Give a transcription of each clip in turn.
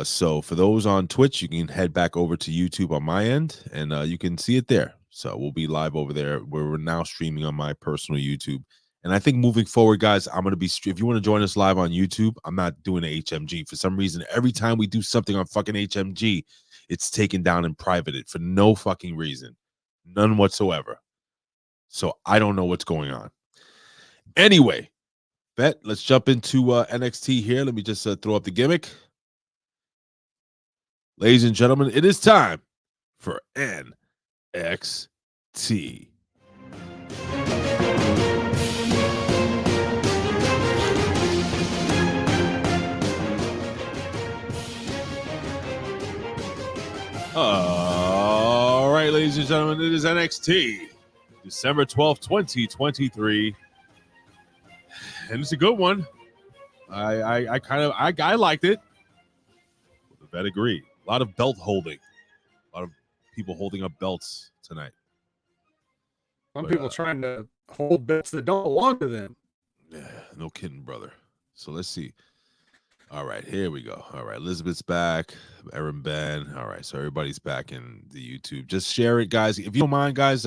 So for those on Twitch, you can head back over to YouTube on my end, and you can see it there. So we'll be live over there, where we're now streaming on my personal YouTube. And I think moving forward, guys, I'm going to be, if you want to join us live on YouTube, I'm not doing an HMG. For some reason, every time we do something on fucking HMG, it's taken down and privated for no fucking reason. None whatsoever. So I don't know what's going on. Anyway, let's jump into NXT here. Let me just throw up the gimmick. Ladies and gentlemen, it is time for NXT. All right, ladies and gentlemen, it is NXT, December 12th, 2023. And it's a good one. I liked it. That agree. A lot of belt holding. A lot of people holding up belts tonight. Some people trying to hold belts that don't belong to them. Yeah, no kidding, brother. So let's see. All right, here we go. All right, Elizabeth's back. Aaron Ben. All right, so everybody's back in the YouTube. Just share it, guys. If you don't mind, guys,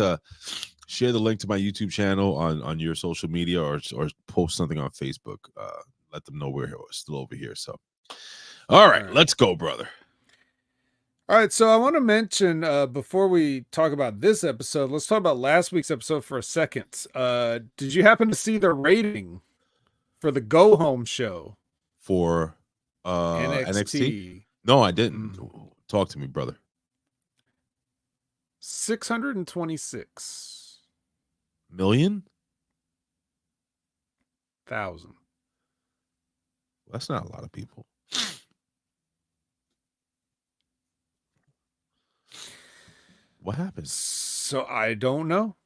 share the link to my YouTube channel on your social media, or post something on Facebook. Let them know we're still over here. So, all right, let's go, brother. All right, so I want to mention before we talk about this episode, let's talk about last week's episode for a second. Did you happen to see the rating for the Go Home show for NXT? No, I didn't. Talk to me, brother. 626 million? thousand. That's not a lot of people. What happened? So I don't know.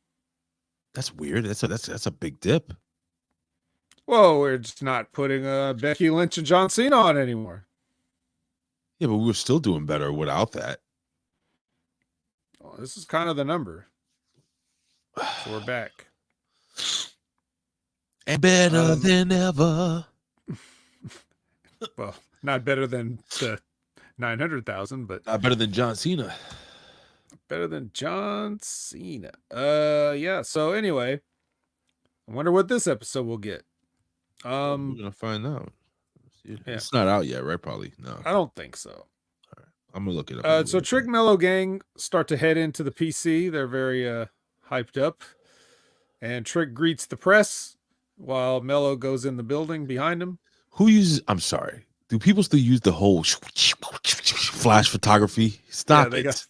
That's weird. That's a big dip. Whoa, we're just not putting Becky Lynch and John Cena on anymore. Yeah, but we were still doing better without that. Well, this is kind of the number. So we're back. And better than ever. Well, not better than the 900,000, but not better than John Cena. Better than John Cena. Yeah. So anyway, I wonder what this episode will get. We're gonna find out. It's not out yet, right? Probably no. I don't think so. All right, I'm gonna look it up. So Trick Mellow Gang start to head into the PC. They're very hyped up, and Trick greets the press while Mellow goes in the building behind him. Who uses? I'm sorry. Do people still use the whole flash photography? Stop it.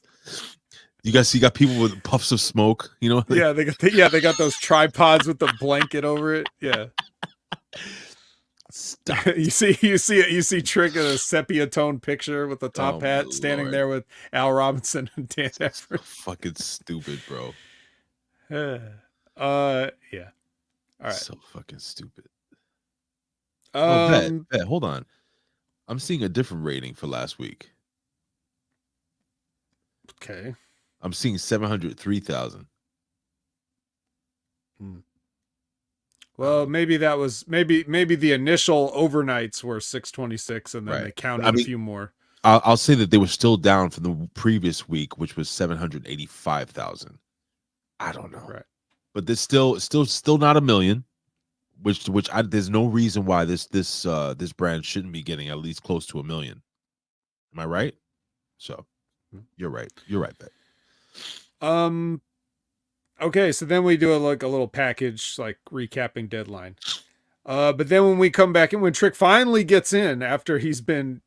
You guys see, you got people with puffs of smoke, you know? Yeah, they got those tripods with the blanket over it. Yeah. Stop. you see Trick in a sepia tone picture with a top hat standing there with Al Robinson and Dan Everett. Fucking stupid, bro. Yeah. All right. So fucking stupid. Bet. Hold on. I'm seeing a different rating for last week. Okay. I'm seeing 703,000. Well, maybe that was maybe the initial overnights were 626, and then they counted a few more. I'll say that they were still down from the previous week, which was 785,000. I don't know, right? But there's still not a million, which there's no reason why this brand shouldn't be getting at least close to 1 million. Am I right? So you're right. You're right, Bet. Okay, so then we do a little package, like recapping Deadline. But then when we come back and when Trick finally gets in after he's been,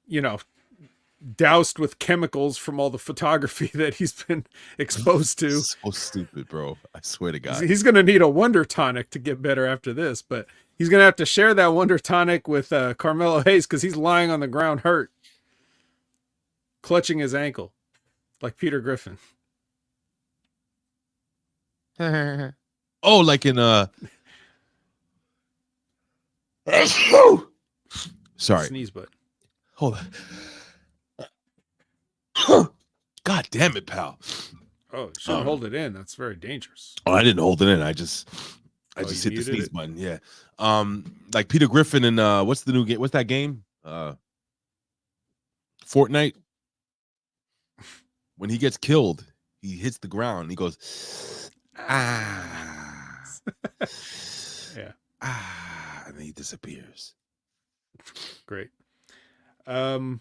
doused with chemicals from all the photography that he's been exposed to. So stupid, bro. I swear to God. He's going to need a Wonder Tonic to get better after this, but he's going to have to share that Wonder Tonic with Carmelo Hayes because he's lying on the ground hurt, clutching his ankle like Peter Griffin. Oh, like in sorry. Sneeze butt. Hold on. God damn it, pal. Oh, you shouldn't hold it in. That's very dangerous. Oh, I didn't hold it in. I just hit the sneeze button. Yeah. Like Peter Griffin and what's the new game? What's that game? Fortnite, when he gets killed, he hits the ground and he goes, ah, Yeah, and then he disappears. great. All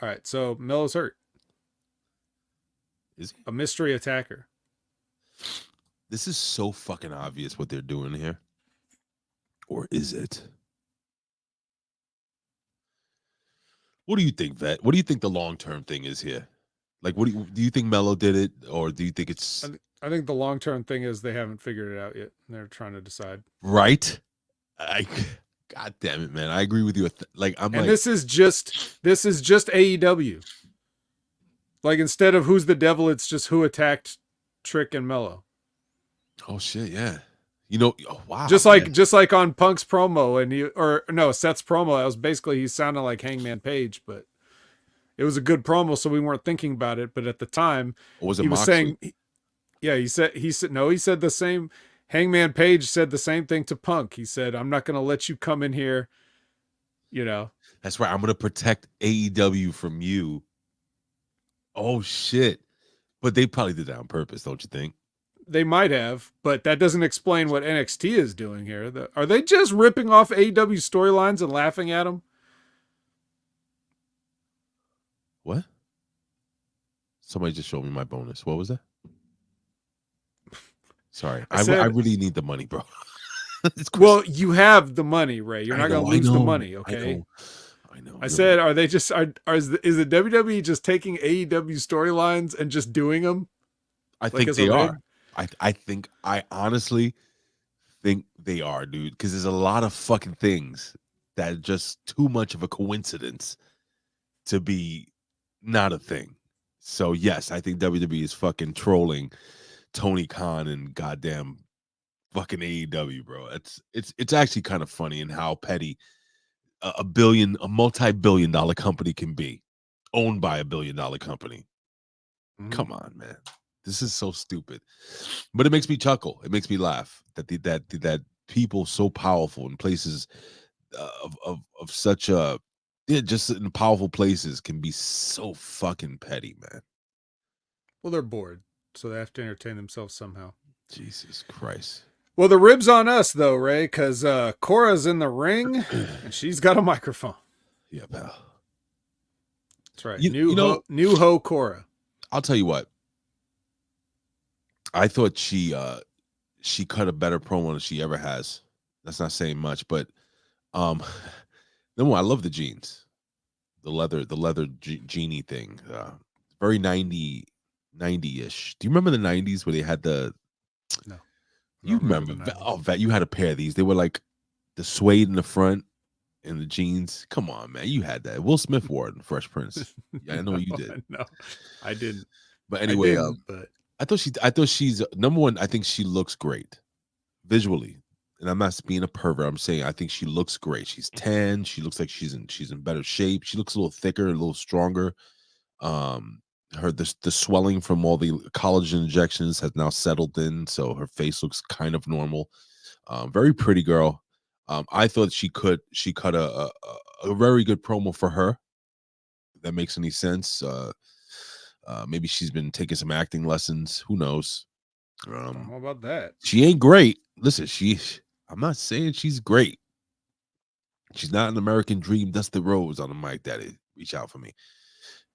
right, so Melo's hurt. Is he? A mystery attacker. This is so fucking obvious what they're doing here. Or is it? What do you think, Vet? What do you think the long-term thing is here? Like, what do you think Melo did it, or do you think it's I think the long term thing is they haven't figured it out yet. They're trying to decide. right? God damn it, man! I agree with you. This is just AEW. Like instead of who's the devil, it's just who attacked Trick and Melo. Oh shit, yeah. You know, oh, wow. Just like on Punk's promo Seth's promo, that was basically he sounded like Hangman Page, but it was a good promo, so we weren't thinking about it. But at the time, or was it he was Moxley? saying, he said the same. Hangman Page said the same thing to Punk. He said, "I'm not going to let you come in here." You know, That's right. I'm going to protect AEW from you. Oh shit! But they probably did that on purpose, don't you think? they might have, but that doesn't explain what NXT is doing here. Are they just ripping off AEW storylines and laughing at them? What? Somebody just showed me my bonus. What was that? Sorry, I really need the money, bro. Well, you have the money, Ray. You're not going to lose the money, okay? I know. I said, are they just is the WWE just taking AEW storylines and just doing them? I think they are. I honestly think they are, dude, because there's a lot of fucking things that are just too much of a coincidence to be not a thing. So yes, I think WWE is fucking trolling Tony Khan and goddamn fucking AEW, bro. It's actually kind of funny in how petty a multi-billion-dollar company can be, owned by a billion-dollar company. Come on, man. This is so stupid, but it makes me chuckle. It makes me laugh that people so powerful in places of such a just in powerful places can be so fucking petty, man. Well, they're bored, so they have to entertain themselves somehow. Jesus Christ. Well, the rib's on us though, Ray, because Cora's in the ring and she's got a microphone. Yeah, pal. That's right. New ho Cora. I'll tell you what. I thought she cut a better promo than she ever has. That's not saying much, but number one, I love the jeans, the leather genie thing. Very 90-ish. Do you remember the 90s where they had the? No, you remember? Vet, you had a pair of these. They were like the suede in the front and the jeans. Come on, man, you had that. Will Smith wore it in Fresh Prince. Yeah, I know you did. No, I didn't. But anyway, but I thought she's number one. I think she looks great visually, and I'm not being a pervert. I'm saying I think she looks great. She's tan. She looks like she's in better shape. She looks a little thicker, a little stronger. The swelling from all the collagen injections has now settled in, so her face looks kind of normal. Very pretty girl. I thought she cut a very good promo for her. If that makes any sense. Maybe she's been taking some acting lessons. Who knows? How about that? She ain't great. Listen, I'm not saying she's great. She's not an American Dream, Dusty Rose on the mic. Daddy, reach out for me.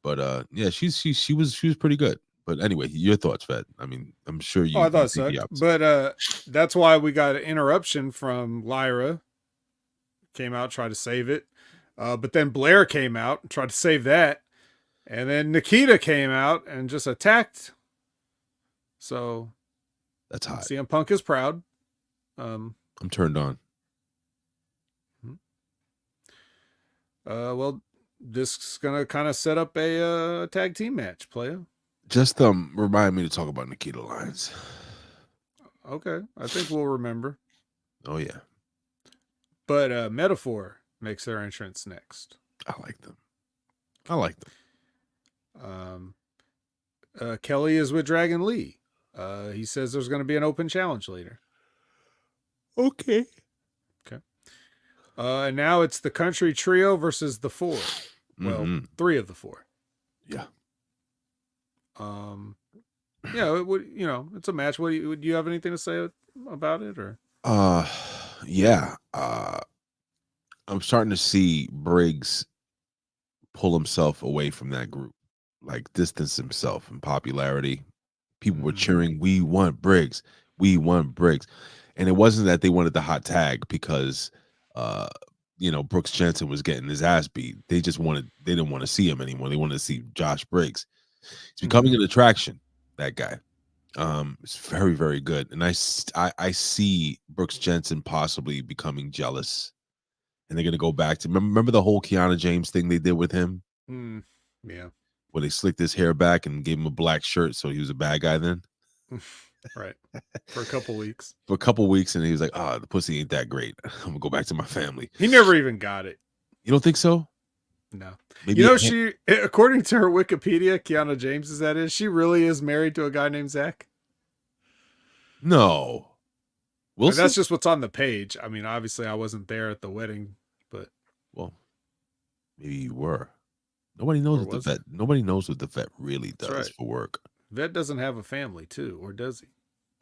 But yeah, she was pretty good. But anyway, your thoughts, Fed? I mean, I'm sure you. Oh, I thought so. But that's why we got an interruption from Lyra. Came out, tried to save it. But then Blair came out and tried to save that. And then Nikita came out and just attacked. So that's hot. CM Punk is proud. I'm turned on. Well, this is gonna kind of set up a tag team match, player. Just remind me to talk about Nikita Lyons. Okay, I think we'll remember. Oh yeah. But Metaphor makes their entrance next. I like them. Kelly is with Dragon Lee. He says there's going to be an open challenge later. Okay. And now it's the Country Trio versus the Four. Well, Mm-hmm. 3 of the 4. Yeah. Yeah, it would, it's a match. Do you have anything to say about it, or? Uh, yeah. I'm starting to see Briggs pull himself away from that group, like distance himself in popularity. People were Mhm. cheering, "We want Briggs, we want Briggs," and it wasn't that they wanted the hot tag because, uh, Brooks Jensen was getting his ass beat. They didn't want to see him anymore. They wanted to see Josh Briggs. He's becoming Mhm. an attraction. That guy. It's very, very good, and I see Brooks Jensen possibly becoming jealous, and they're gonna go back to remember the whole Kiana James thing they did with him, Mm. Yeah. where they slicked his hair back and gave him a black shirt, so he was a bad guy then Right. For a couple weeks. for a couple weeks, and he was like, "Ah, the pussy ain't that great. I'm gonna go back to my family." He never even got it. You don't think so? No. Maybe She, according to her Wikipedia, Kiana James, she really is married to a guy named Zach. no. Wilson? That's just what's on the page. I mean, obviously I wasn't there at the wedding, but Well, maybe you were. Nobody knows or what the was I? vet. Nobody knows what the vet really That's does right. for work. Vet doesn't have a family too, or does he?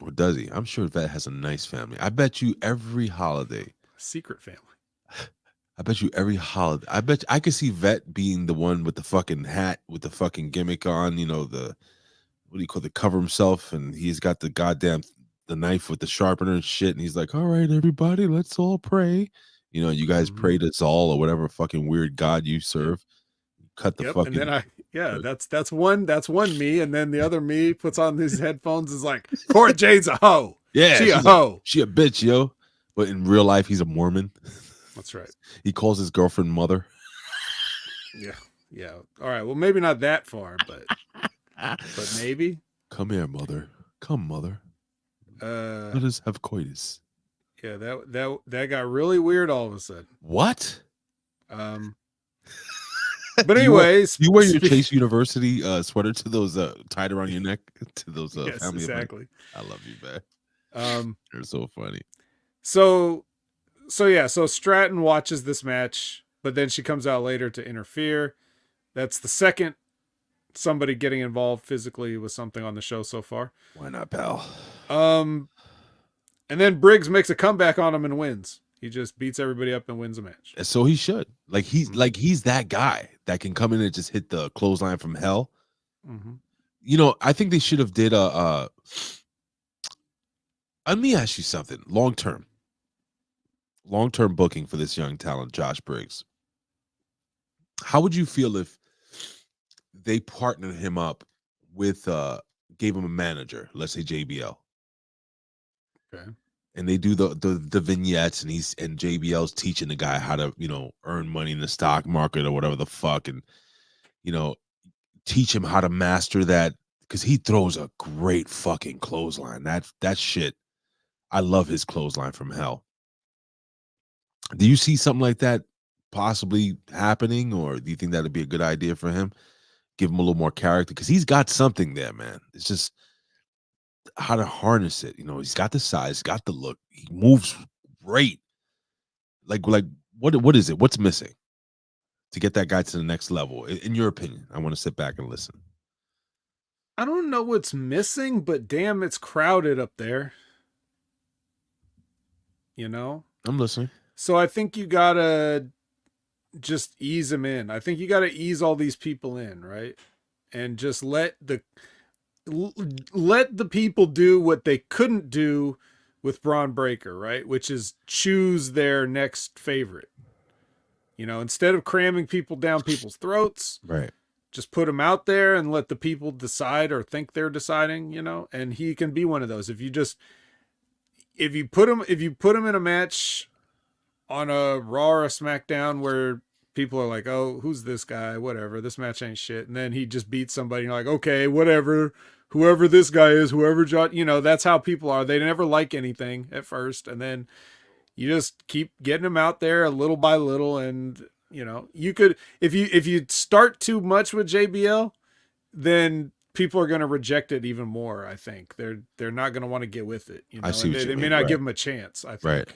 Or does he? I'm sure Vet has a nice family. I bet you every holiday. A secret family. I bet you every holiday. I bet I could see Vet being the one with the fucking hat with the fucking gimmick on. The what do you call the cover himself, and he's got the knife with the sharpener and shit, and he's like, "All right, everybody, let's all pray." You guys Mm-hmm. pray to Zal or whatever fucking weird god you Yep. serve. Cut the Yep. And then fucking. that's one me, and then the other me puts on these headphones is like, Cora Jade's a hoe. Yeah, She a hoe. she a bitch, yo. But in real life, he's a Mormon. That's right. He calls his girlfriend mother. Yeah. Yeah. All right. Well, maybe not that far, but maybe. Come here, mother. Come, mother. Let us have coitus. Yeah, that got really weird all of a sudden. What? But anyways, you wear your Chase University sweater to those tied around your neck to those yes, family exactly. events? I love you, man. You're so funny. So Stratton watches this match, but then she comes out later to interfere. That's the second somebody getting involved physically with something on the show so far. Why not, pal? And then Briggs makes a comeback on him and wins. He just beats everybody up and wins a match. And so he should. He's that guy that can come in and just hit the clothesline from hell. Mm-hmm. I think they should have did let me ask you something. Long-term booking for this young talent, Josh Briggs. How would you feel if they partnered him up with gave him a manager, let's say JBL? Okay. And they do the vignettes, and JBL's teaching the guy how to earn money in the stock market or whatever the fuck, and teach him how to master that, because he throws a great fucking clothesline. That shit, I love his clothesline from hell. Do you see something like that possibly happening, or do you think that'd be a good idea for him? Give him a little more character, because he's got something there, man. It's just how to harness it. He's got the size, got the look, he moves great. Like what is it? What's missing to get that guy to the next level? In your opinion, I want to sit back and listen. I don't know what's missing, but damn, it's crowded up there. I'm listening. So I think you gotta just ease them in. I think you gotta ease all these people in, right? And just let the people do what they couldn't do with Braun Breaker, right? Which is choose their next favorite. Instead of cramming people down people's throats, Right. just put them out there and let the people decide or think they're deciding, and he can be one of those. If you put him in a match on a Raw or a SmackDown where people are like, oh, who's this guy? Whatever, this match ain't shit. And then he just beats somebody. And you're like, okay, whatever, whoever this guy is, whoever John, that's how people are. They never like anything at first. And then you just keep getting them out there little by little. And, you could, if you start too much with JBL, then people are going to reject it even more. I think they're not going to want to get with it. I see what you they may mean. not Right. give him a chance. I think. Right.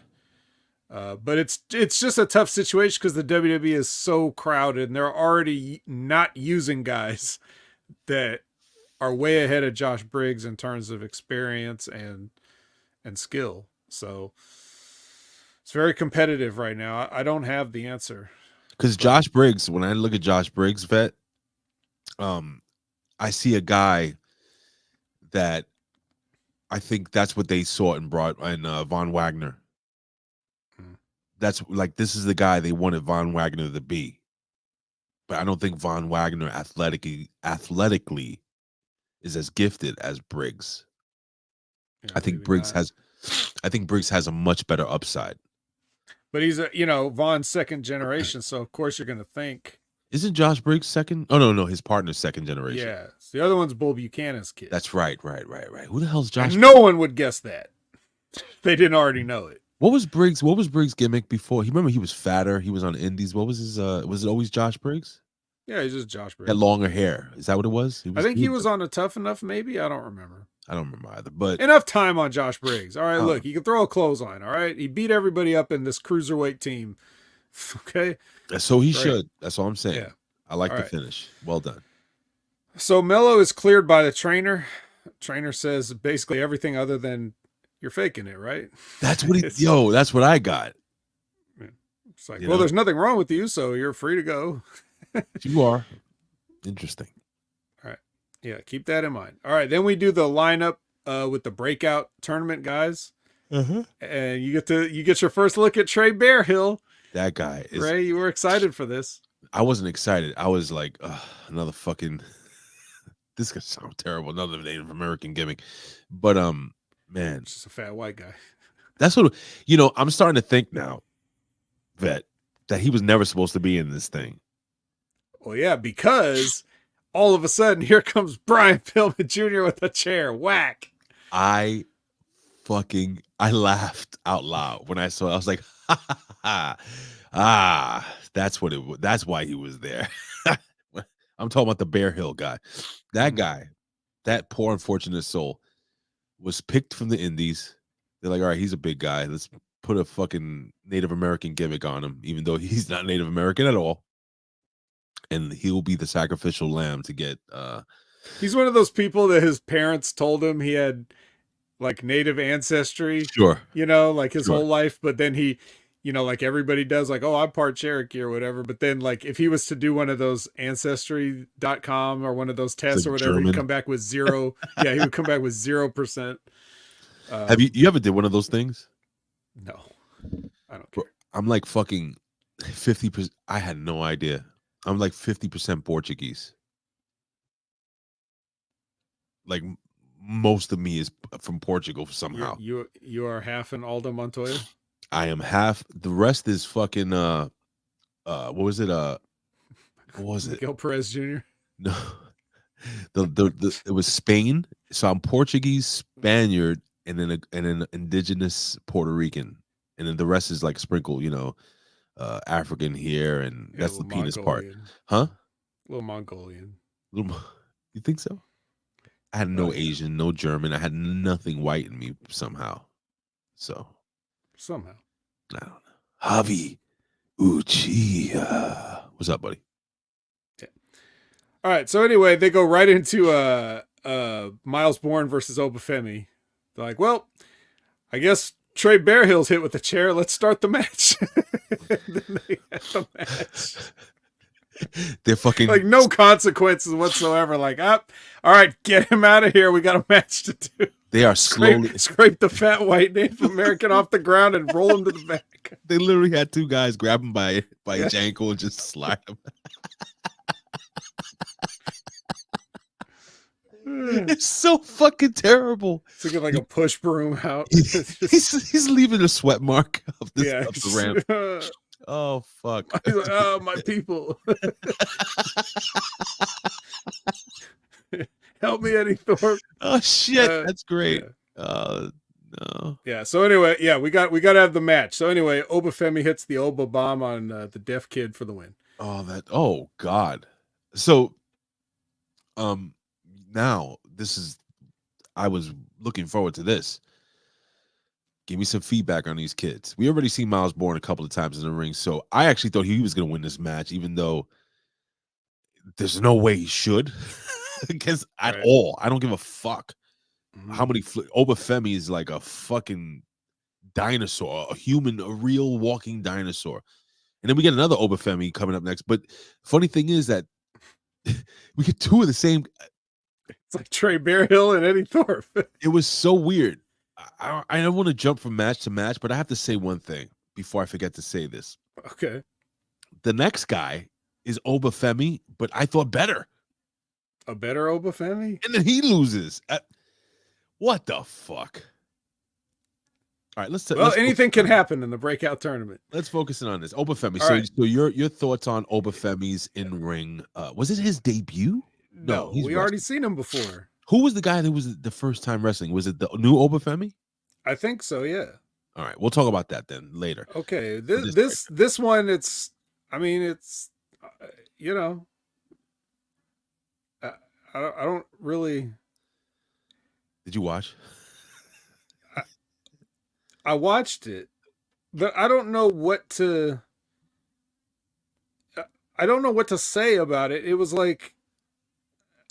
But it's just a tough situation because the WWE is so crowded and they're already not using guys that are way ahead of Josh Briggs in terms of experience and skill. So it's very competitive right now. I don't have the answer. Because Josh Briggs, when I look at Josh Briggs, vet, I see a guy that I think that's what they saw and brought in Von Wagner. That's like, this is the guy they wanted Von Wagner to be. But I don't think Von Wagner athletically is as gifted as Briggs. Yeah, I think Briggs has a much better upside. But he's Von's second generation, so of course you're gonna think. Isn't Josh Briggs second? Oh no, his partner's second generation. Yeah. The other one's Bull Buchanan's kid. That's right. Who the hell's Josh? And no one would guess that. They didn't already know it. What was Briggs' gimmick before? Remember he was fatter. He was on Indies. What was his was it always Josh Briggs? Yeah, he's just Josh Briggs. Had longer hair. Is that what it was? I think he was on a Tough Enough, maybe. I don't remember. I don't remember either. But enough time on Josh Briggs. All right, look, he can throw a clothesline. All right, he beat everybody up in this cruiserweight team. Okay, so he should. That's all I'm saying. Yeah. I like the finish. Well done. So Mello is cleared by the trainer. Trainer says basically everything other than you're faking it, right? That's what that's what I got. It's like, well, there's nothing wrong with you, so you're free to go. You are. Interesting. All right. Yeah, keep that in mind. All right, then we do the lineup with the breakout tournament guys. And you get your first look at Trey Bearhill. That guy is Ray, you were excited for this. I wasn't excited. I was like, another fucking this could sound terrible, another Native American gimmick. But man, just a fat white guy. That's what I'm starting to think now, Vet, that he was never supposed to be in this thing. Well, yeah, because all of a sudden here comes Brian Pillman Jr. with a chair. Whack. I laughed out loud when I saw it. I was like, ha, ha, ha. That's what it was. That's why he was there. I'm talking about the Bear Hill guy. That guy, that poor unfortunate soul, was picked from the indies. They're like, all right, he's a big guy. Let's put a fucking Native American gimmick on him, even though he's not Native American at all. And he'll be the sacrificial lamb to get he's one of those people that his parents told him he had like Native ancestry. Sure. Like his whole life, but then he like everybody does, like, oh, I'm part Cherokee or whatever. But then, like, if he was to do one of those ancestry.com or one of those tests or whatever, he'd come back with 0. Yeah, he would come back with 0%. Have you ever did one of those things? No, I don't care. I'm like fucking 50%. I had no idea. I'm like 50% Portuguese. Like most of me is from Portugal somehow. You are half an Aldo Montoya? I am half. The rest is fucking what was it? What was it? Miguel Perez Jr. No. It was Spain. So I'm Portuguese, Spaniard, and then an indigenous Puerto Rican. And then the rest is like sprinkle, African here, and that's the penis part. Huh? A little Mongolian. You think so? I had no Asian, no German. I had nothing white in me somehow. Somehow. I don't know. Javi Uchiha. What's up, buddy? Yeah. All right. So anyway, they go right into Miles Bourne versus Obafemi. They're like, well, I guess Trey Bearhill's hit with the chair. Let's start the match. Then they had the match. They're fucking like no consequences whatsoever. Like, all right, get him out of here. We got a match to do. They are slowly scrape the fat white Native American off the ground and roll him to the back. They literally had two guys grab him by his ankle and just slide him. It's so fucking terrible. It's like a push broom out. He's leaving a sweat mark of the ramp. Oh fuck! He's like, oh, my people. Help me, Eddie Thorpe. Oh shit, that's great. Yeah. No. Yeah. So anyway, we got to have the match. So anyway, Obafemi hits the Oba bomb on the deaf kid for the win. Oh god. So, now I was looking forward to this. Give me some feedback on these kids. We already seen Miles Bourne a couple of times in the ring, so I actually thought he was going to win this match, even though there's no way he should, because at Right. all, I don't give a fuck how Mhm. many. Obafemi is like a fucking dinosaur, a human, a real walking dinosaur. And then we get another Obafemi coming up next. But funny thing is that we get two of the same. It's like Trey Bearhill and Eddie Thorpe. It was so weird. I don't want to jump from match to match, but I have to say one thing before I forget to say this. Okay. The next guy is Obafemi, but I thought better. A better Obafemi? And then he loses. What the fuck? All right, Well, anything can happen in the breakout tournament. Let's focus in on this. Obafemi. All So, right. so your thoughts on Obafemi's in ring? Was it his debut? No, he's we already wrestling. seen him before. Who was the guy that was the first time wrestling? Was it the new Obafemi? I think so, yeah. All right, we'll talk about that then later. Okay. This one, it's, I mean, it's, you know, I don't really. Did you watch? I watched it, but I don't know what to. I don't know what to say about it. It was like,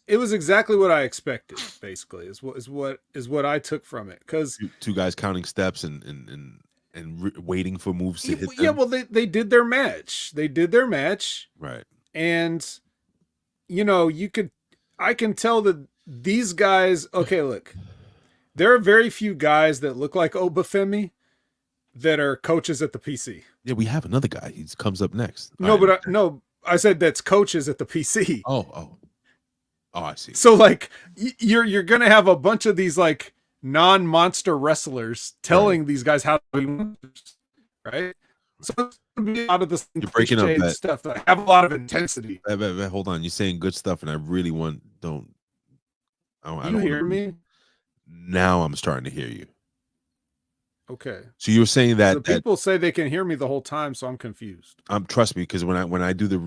it was exactly what I expected. Basically, is what I took from it. Because Two guys counting steps and waiting for moves to hit them. yeah, well, they did their match. They did their match, Right. and I can tell that these guys. Okay, look, there are very few guys that look like Obafemi that are coaches at the PC. Yeah, we have another guy. He comes up next. No, but I said that's coaches at the PC. Oh, I see. So like you're gonna have a bunch of these like non-monster wrestlers telling these guys how to be monsters, right? So it's gonna be a lot of this You're breaking up that stuff that have a lot of intensity. Hold on, you're saying good stuff, and I really don't. I don't hear me? Now I'm starting to hear you. Okay. So you were saying that, so people say they can hear me the whole time, so I'm confused. Trust me, because when I do the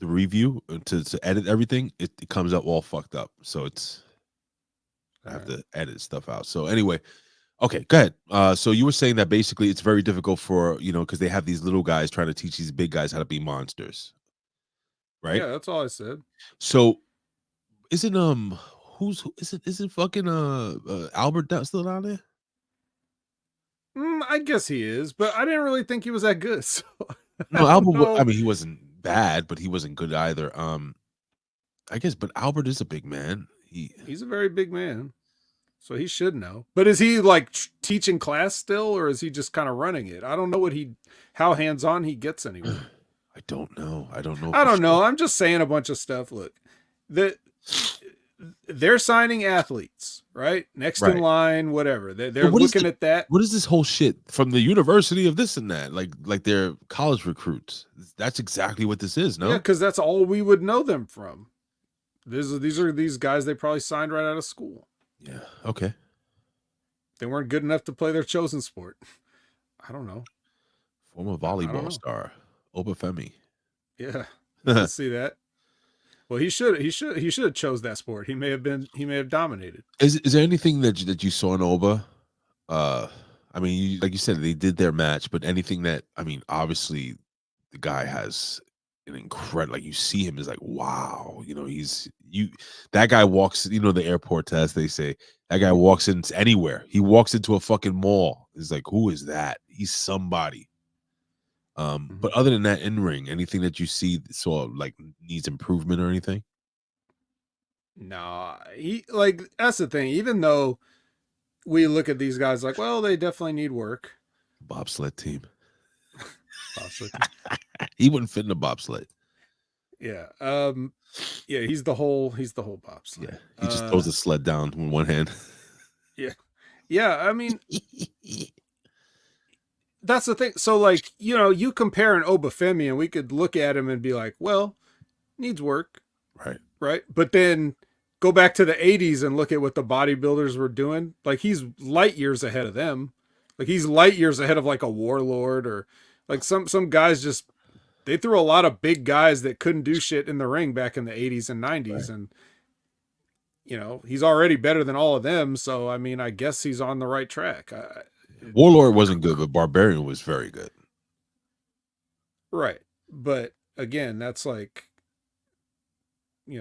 review to edit everything, it comes up all fucked up. So I have to edit stuff out. So anyway, okay, go ahead. So you were saying that basically it's very difficult for because they have these little guys trying to teach these big guys how to be monsters, right? Yeah, that's all I said. So isn't is it fucking Albert still down there? I guess he is, but I didn't really think he was that good. So no, Albert. I mean, he wasn't bad, but he wasn't good either. I guess, but Albert is a big man. He's a very big man, so he should know. But is he like teaching class still, or is he just kind of running it? I don't know how hands on he gets anywhere. I don't know. I don't know. I don't know. I'm just saying a bunch of stuff. Look, they're signing athletes, right? Next in line, whatever. They're looking at that. What is this whole shit from the university of this and that? Like they're college recruits. That's exactly what this is, no? Yeah, because that's all we would know them from. These are these guys they probably signed right out of school. Yeah. Okay. They weren't good enough to play their chosen sport. I don't know. Former volleyball star, Obafemi. Yeah, let's see that. Well, he should have chose that sport. He may have dominated. Is there anything that you saw in Oba? I mean, like you said, they did their match, but anything that obviously the guy has an incredible. Like you see him is like wow, that guy walks. The airport test. They say that guy walks in anywhere. He walks into a fucking mall. It's like who is that? He's somebody. But other than that, in ring, anything that you see saw like needs improvement or anything? No, that's the thing. Even though we look at these guys like, well, they definitely need work. Bobsled team. Bobsled team. He wouldn't fit in a bobsled. Yeah. Yeah. He's the whole bobsled. Yeah. He just throws the sled down with one hand. Yeah. Yeah. I mean. That's the thing. So, like, you compare an Obafemi and we could look at him and be like, well, needs work. Right. Right. But then go back to the 80s and look at what the bodybuilders were doing. Like, he's light years ahead of them. Like, he's light years ahead of, like, a Warlord or, like, some guys just, they threw a lot of big guys that couldn't do shit in the ring back in the 80s and 90s. Right. And, he's already better than all of them. So, I mean, I guess he's on the right track. Warlord wasn't good, but Barbarian was very good. Right. But again, that's like, He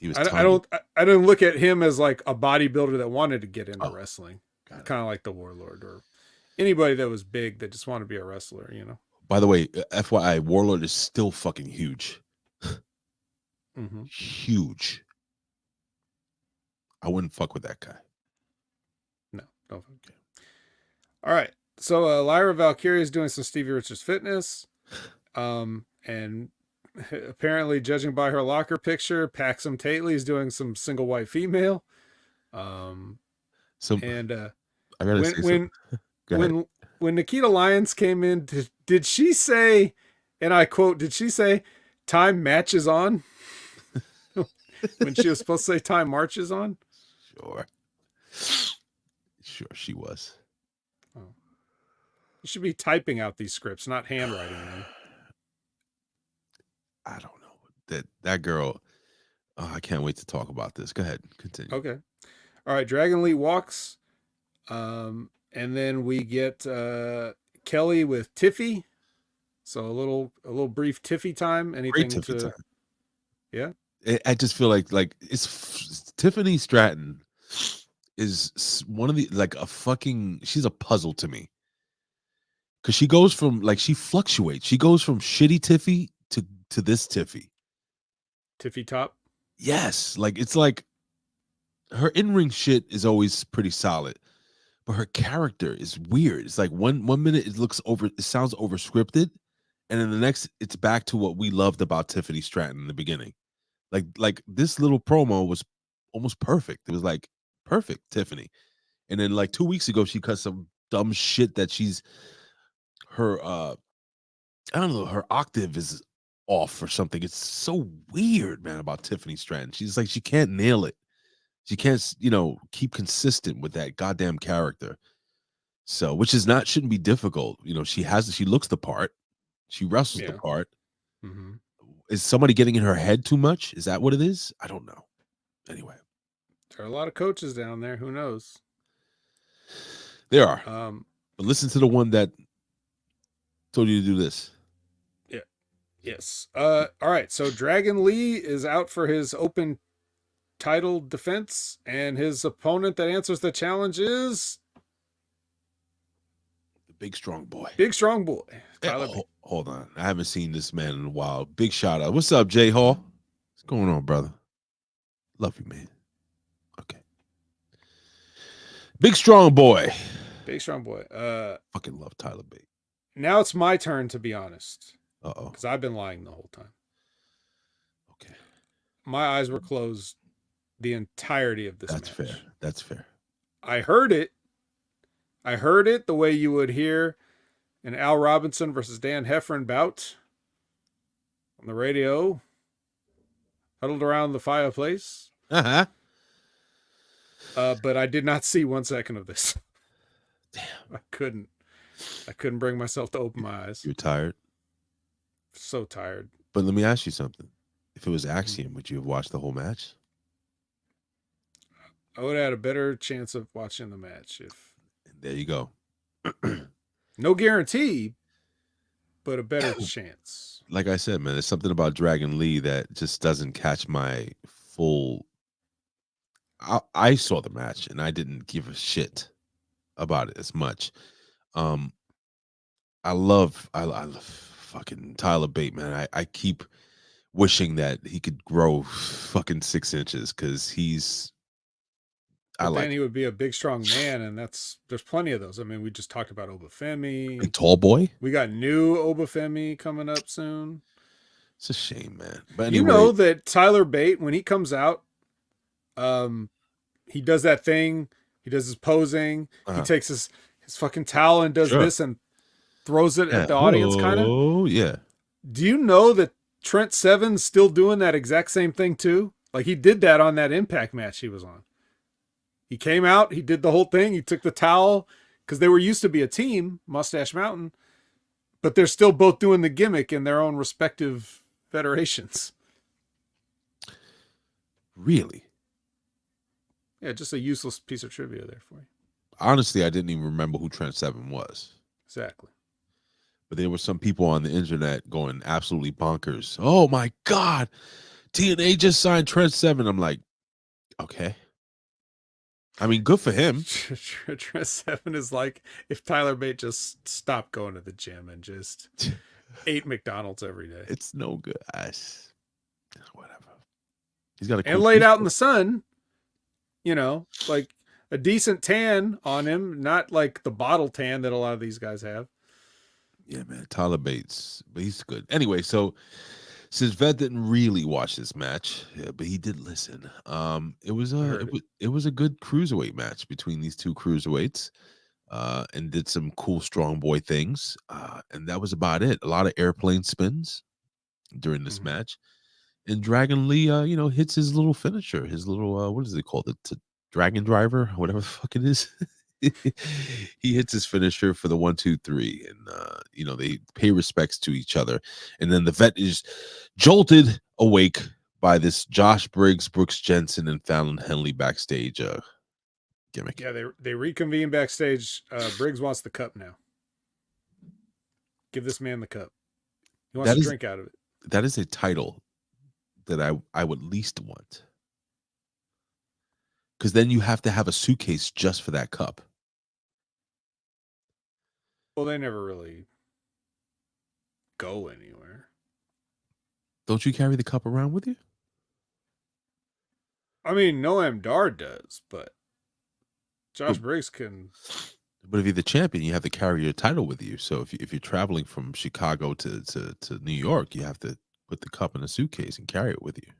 was I tiny. don't, I don't look at him as like a bodybuilder that wanted to get into Oh, wrestling, got it. kind of like the Warlord or anybody that was big that just wanted to be a wrestler, By the way, FYI, Warlord is still fucking huge. Mm-hmm. Huge. I wouldn't fuck with that guy. No, don't. All right. So Lyra Valkyria is doing some Stevie Richards fitness. And apparently, judging by her locker picture, Paxum Tately is doing some single white female. So And I gotta when say something. when Go ahead. when Nikita Lyons came in, did she say, and I quote, did she say, "Time matches on"? When she was supposed to say "Time marches on"? Sure. Sure, she was. Oh. You should be typing out these scripts, not handwriting them. I don't know. That girl. Oh, I can't wait to talk about this. Go ahead. Continue. Okay. All right. Dragon Lee walks. And then we get Kelly with Tiffy. So a little brief Tiffy time. Great Anything Tiffany to time. yeah. I just feel like it's Tiffany Stratton is one of the like a fucking she's a puzzle to me because she goes from like she fluctuates. She goes from shitty Tiffy to this Tiffy. Tiffy top. Yes, like it's like her in ring shit is always pretty solid, but her character is weird. It's like one minute it sounds over scripted, and then the next it's back to what we loved about Tiffany Stratton in the beginning. Like this little promo was almost perfect. It was like perfect Tiffany. And then like 2 weeks ago, she cut some dumb shit that her I don't know, her octave is off or something. It's so weird, man, about Tiffany Stratton. She's like she can't nail it. She can't, keep consistent with that goddamn character. So, which is not shouldn't be difficult. She looks the part. She wrestles the Yeah. part. Mm-hmm. Is somebody getting in her head too much? Is that what it is? I don't know. Anyway, There are a lot of coaches down there. Who knows? there are. Um. But listen to the one that told you to do this. Yeah. Yes. All right. So Dragon Lee is out for his open title defense, and his opponent that answers the challenge is The big strong boy. Big Strong Boy Tyler. Hold on. I haven't seen this man in a while. Big shout out. What's up, Jay Hall? What's going on, brother? Love you, man. Okay. Big strong boy. Big Strong Boy. Fucking love Tyler Bate. Now it's my turn to be honest. Uh-oh. Because I've been lying the whole time. Okay. My eyes were closed the entirety of this That's match. fair. That's fair. I heard it. I heard it the way you would hear an Al Robinson versus Dan Heffron bout on the radio, huddled around the fireplace. Uh-huh. But I did not see 1 second of this. Damn. I couldn't bring myself to open my eyes. You're tired? So tired. But let me ask you something. If it was Axiom, would you have watched the whole match? I would have had a better chance of watching the match if. And there you go. No guarantee, but a better chance. Like I said, man, there's something about Dragon Lee that just doesn't catch my full. I saw the match and I didn't give a shit about it as much. I love fucking Tyler Bate, man. I keep wishing that he could grow fucking 6 inches because he's. But then he would be a big, strong man, and there's plenty of those. I mean, we just talked about Obafemi. Big tall boy. We got new Obafemi coming up soon. It's a shame, man. But anyway, you know that Tyler Bate, when he comes out, he does that thing. He does his posing. He takes his fucking towel and does this and throws it at the audience, kind of. Oh yeah. Do you know that Trent Seven's still doing that exact same thing too? Like he did that on that Impact match he was on. He came out, he did the whole thing. He took the towel because they were used to be a team, Mustache Mountain, but they're still both doing the gimmick in their own respective federations. Really? Yeah, just a useless piece of trivia there for you. honestly, I didn't even remember who Trent Seven was. Exactly. But there were some people on the internet going absolutely bonkers. Oh my God, TNA just signed Trent Seven. I'm like, okay. I mean, good for him. Trent Seven is like if Tyler Bate just stopped going to the gym and just ate McDonald's every day. It's no good. Whatever. He's got a cool And laid out in t-shirt. the sun, like a decent tan on him, not like the bottle tan that a lot of these guys have. Yeah, man. Tyler Bates, but he's good. Anyway, so since Vet didn't really watch this match, but he did listen. It was a good cruiserweight match between these two cruiserweights, and did some cool strong boy things. And that was about it. A lot of airplane spins during this match. And Dragon Lee, hits his little finisher, his little what is it called? The Dragon Driver, whatever the fuck it is. He hits his finisher for the 1-2-3, and they pay respects to each other. And then the Vet is jolted awake by this Josh Briggs, Brooks Jensen, and Fallon Henley backstage gimmick. Yeah, they reconvene backstage. Briggs wants the cup now. Give this man the cup. He wants to drink out of it. That is a title that I would least want, because then you have to have a suitcase just for that cup. Well, they never really go anywhere. Don't you carry the cup around with you? I mean, Noam Dar does, but Josh Briggs can. But if you're the champion, you have to carry your title with you. So if you're traveling from Chicago to New York, you have to put the cup in a suitcase and carry it with you.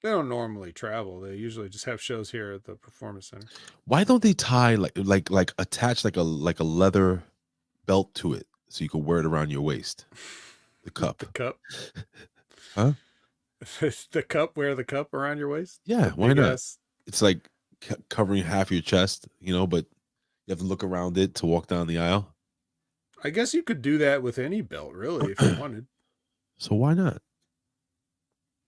They don't normally travel. They usually just have shows here at the Performance Center. Why don't they tie like attach like a leather belt to it so you can wear it around your waist? The cup. The cup. Huh? The cup. Wear the cup around your waist. Yeah, why not? It's like covering half your chest, but you have to look around it to walk down the aisle. I guess you could do that with any belt, really, if you wanted. So why not?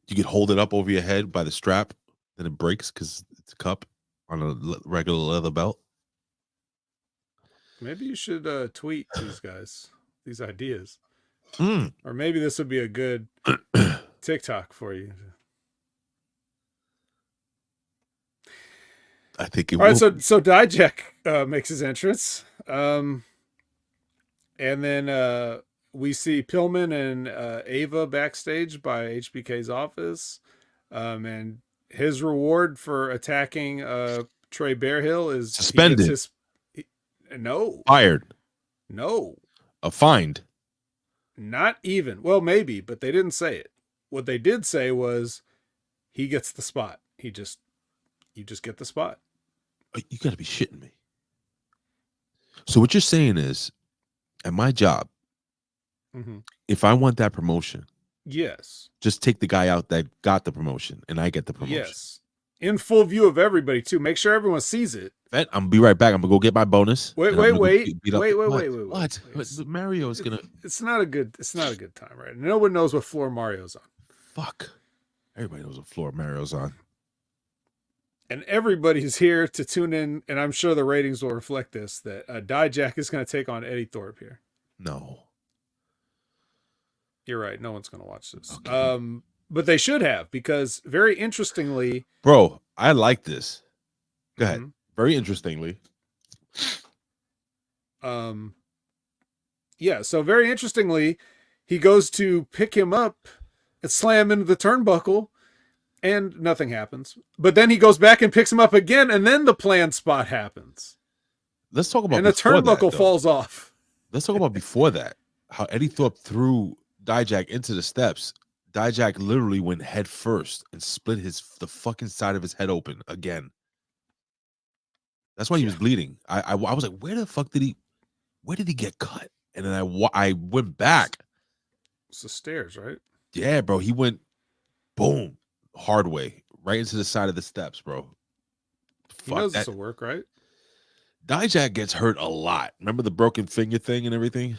You could hold it up over your head by the strap, then it breaks because it's a cup on a regular leather belt. Maybe you should tweet these guys, these ideas. Mm. Or maybe this would be a good TikTok for you. I think it will. All right, so Dijak makes his entrance. And then we see Pillman and Ava backstage by HBK's office. And his reward for attacking Trey Bearhill is suspended. No. Fired. No. A fined. Not even. Well, maybe, but they didn't say it. What they did say was he gets the spot. You just get the spot. You got to be shitting me. So what you're saying is, at my job, if I want that promotion, yes, just take the guy out that got the promotion, and I get the promotion. Yes, in full view of everybody too. Make sure everyone sees it. Vet, I'm gonna be right back. I'm gonna go get my bonus. Wait. What? Mario is gonna. It's not a good time, right? No one knows what floor Mario's on. Fuck. Everybody knows what floor Mario's on. And everybody's here to tune in, and I'm sure the ratings will reflect this, that Dijak is going to take on Eddie Thorpe here. No. You're right. No one's going to watch this. Okay. But they should have, because very interestingly... Bro, I like this. Go ahead. Very interestingly. Yeah, so very interestingly, he goes to pick him up and slam into the turnbuckle, and nothing happens. But then he goes back and picks him up again, and then the planned spot happens. Let's talk about and the turnbuckle falls off. Let's talk about before that. How Eddie Thorpe threw Dijak into the steps. Dijak literally went head first and split the fucking side of his head open again. That's why he was bleeding. I was like, where did he get cut? And then I went back. It's the stairs, right? Yeah, bro. He went boom. Hard way right into the side of the steps, bro. He knows this will work, right? Dijak gets hurt a lot. Remember the broken finger thing and everything?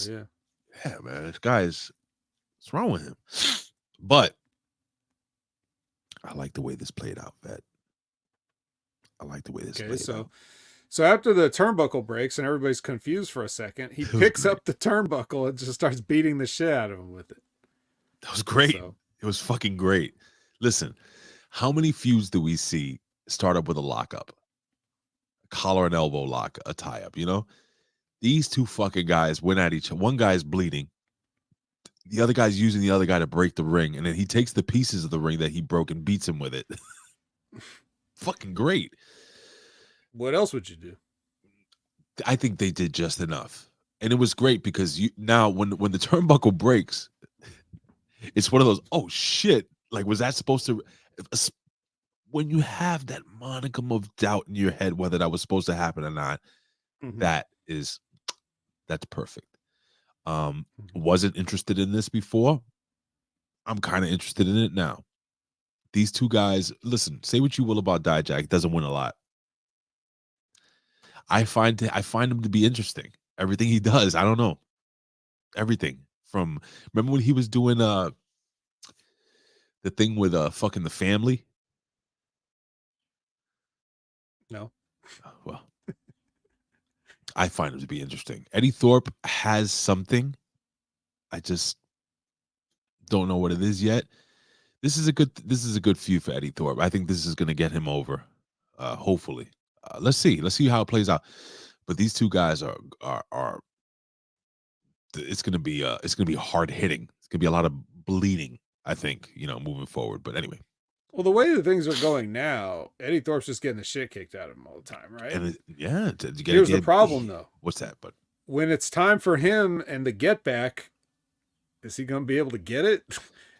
Yeah. Yeah, man. This guy's what's wrong with him? But I like the way this played out, Vet. I like the way this played out. So after the turnbuckle breaks and everybody's confused for a second, he It was picks great. up the turnbuckle and just starts beating the shit out of him with it. That was great. So, It was fucking great. Listen, how many feuds do we see start up with a lockup? Collar and elbow lock, a tie up, you know? These two fucking guys went at each other. One guy's bleeding. The other guy's using the other guy to break the ring, and then he takes the pieces of the ring that he broke and beats him with it. Fucking great. what else would you do? I think they did just enough. And it was great because now when the turnbuckle breaks, it's one of those, oh shit, like was that supposed to, when you have that monicum of doubt in your head whether that was supposed to happen or not, Mhm. that's perfect. Wasn't interested in this before. I'm kind of interested in it now. These two guys, listen, say what you will about Dijak, doesn't win a lot. I find him to be interesting. Everything he does, I don't know. Everything from, remember when he was doing the thing with fucking the family? No. Well, I find him to be interesting. Eddie Thorpe has something. I just don't know what it is yet. This is a good feud for Eddie Thorpe. I think this is going to get him over. Hopefully, let's see how it plays out. But these two guys are it's going to be hard hitting. It's going to be a lot of bleeding. I think moving forward. But anyway, Well, the way that things are going now, Eddie Thorpe's just getting the shit kicked out of him all the time, right? and Here's the problem, though. What's that? But when it's time for him and the get back, is he going to be able to get it?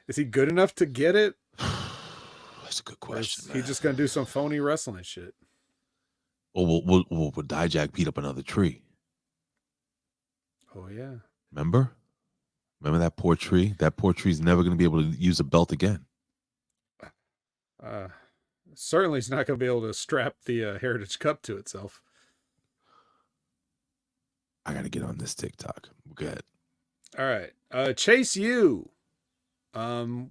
Is he good enough to get it? That's a good question. He's just going to do some phony wrestling shit. Or will Dijak beat up another tree? Oh yeah. Remember that poor tree? That poor tree's never going to be able to use a belt again. Certainly he's not going to be able to strap the Heritage Cup to itself. I got to get on this TikTok. Go ahead. All right. Chase U.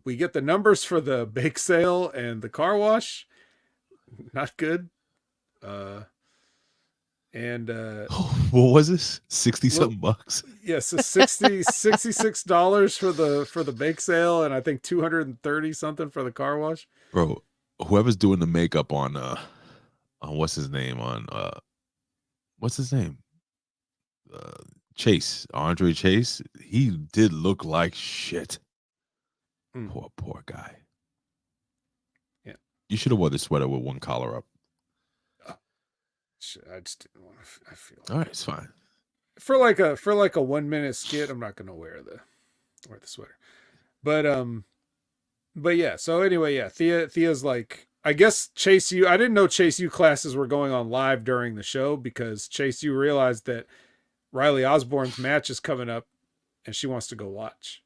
We get the numbers for the bake sale and the car wash. Not good. What was this? 60-something bucks? Yes, $66 for the bake sale, and I think 230 something for the car wash. Bro, whoever's doing the makeup on what's his name? Chase, Andre Chase, he did look like shit. Poor guy. Yeah. You should have wore the sweater with one collar up. I just didn't want to. I feel all right, it's fine. For like a 1 minute skit, I'm not gonna wear the sweater. But yeah. So anyway, yeah. Thea's like, I guess Chase U. I didn't know Chase U classes were going on live during the show because Chase U realized that Riley Osborne's match is coming up, and she wants to go watch.